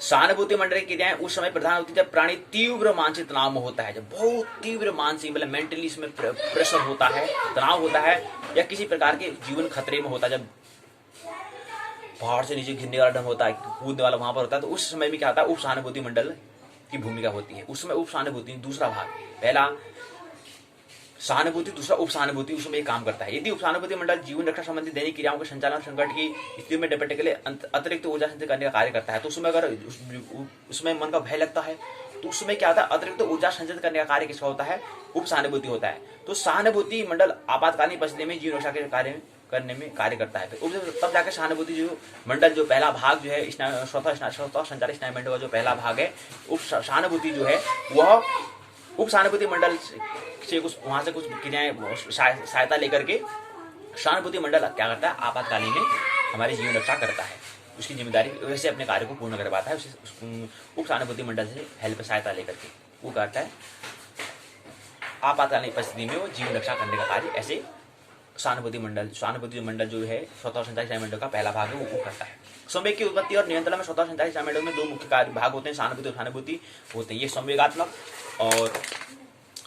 सहानुभूति मंडल की क्रियाएं उस समय प्रधान होती है जब प्राणी तीव्र मानसिक तनाव में होता है, जब बहुत तीव्र मानसिक मतलब मेंटली इसमें प्रेशर होता है, तनाव होता है, या किसी प्रकार के जीवन खतरे में होता है, जब पहाड़ से नीचे गिरने वाला डर होता है, कूदने वाला वहां पर होता है, तो उस समय भी क्या होता है? उप सहानुभूति मंडल की भूमिका होती है। उस समय उप सहानुभूति दूसरा भाग, पहला सहानुभूति, दूसरा उप सहानुभूति उसमें एक काम करता है। यदि उप सहानुभूति मंडल जीवन रक्षा संबंधी दैनिक क्रियाओं के संचालन संकट की स्थितियों में निपटने के लिए अतिरिक्त ऊर्जा संचय करने का कार्य करता है, तो उसमें अगर उसमें मन का भय लगता है तो उसमें क्या होता है? अतिरिक्त ऊर्जा संचित करने का कार्य किसका होता है? उप सहानुभूति होता है। तो सहानुभूति मंडल आपातकालीन परिस्थिति में जीवन रक्षा के कार्य करने में कार्य करता है। तब जाकर सहानुभूति जो मंडल जो पहला भाग जो है स्वतः संचालित स्नायु मंडल का जो पहला भाग है, उप सहानुभूति जो है वह उप सहानुभूति मंडल से कुछ वहां से कुछ क्रियाएं सहायता लेकर के सहानुभूति मंडल क्या करता है? आपातकालीन में हमारी जीवन रक्षा करता है, उसकी जिम्मेदारी वैसे अपने कार्य को पूर्ण कर पाता है। उप सहानुभूति मंडल से हेल्प सहायता लेकर के वो करता है आपातकालीन परिस्थिति में वो जीवन रक्षा करने का कार्य। ऐसे सहानुभूति मंडल जो है स्वतः संचालित स्नायु मंडल का पहला भाग है, वो करता है। संवेग की उत्पत्ति और नियंत्रण में स्वतः संचालित स्नायु मंडल में दो मुख्य कार्य भाग होते हैं, सहानुभूति और सहानुभूति होते हैं। ये संवेगात्मक और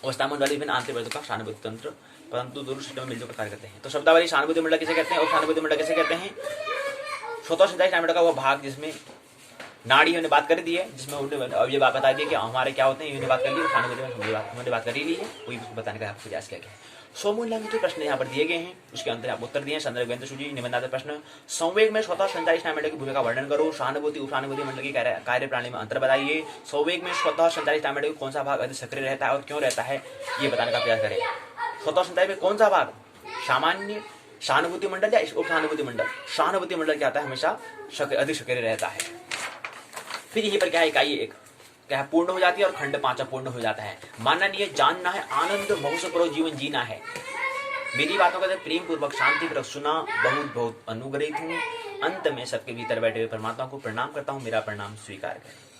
अवस्था मंडल विभिन्न आंतरिक का सहानुभूति तंत्र, परंतु दोनों सिस्टम में मिलकर कार्य करते हैं। तो शब्दावली सहानुभूति मंडल किसे कहते हैं और सहानुभूति मंडल किसे कहते हैं? स्वतः संचालित स्नायु मंडल का वह भाग जिसमें नाड़ी हमने बात कर दी है, जिसमें अब ये बात बता दी कि हमारे क्या होते हैं, ये बात कर ली। सहानुभूति में हमने बात कर ही ली है, वही बताने का आपको प्रयास किया गया है। स्वमूल्यांकित जो प्रश्न यहाँ पर दिए गए हैं उसके अंतर आप उत्तर दिए हैं। संदर्भ ग्रंथ सूची निबंधात्मक प्रश्न। संवेग में स्वतः संचालित स्नायु मंडल की भूमिका का वर्णन करो। सहानुभूति उप सहानुभूति मंडल की कार्य प्रणाली में अंतर बताइए। संवेग में स्वतः संचालित स्नायु मंडल कौन सा भाग अधिक सक्रिय रहता है और क्यों रहता है, ये बताने का प्रयास करें। स्वतः संचालित में कौन सा भाग, सामान्य सहानुभूति मंडल या उप सहानुभूति मंडल? सहानुभूति मंडल क्या होता है? हमेशा अधिक सक्रिय रहता है। फिर यहीं पर क्या है, इकाई एक क्या पूर्ण हो जाती है और खंड 5 पूर्ण हो जाता है। मानना नहीं है, जानना है, आनंद महोत्सवपूर्वक जीवन जीना है। मेरी बातों का प्रेम पूर्वक शांति पूर्वक सुना, बहुत बहुत अनुग्रहित हूँ। अंत में सबके भीतर बैठे हुए परमात्मा को प्रणाम करता हूँ, मेरा प्रणाम स्वीकार करें।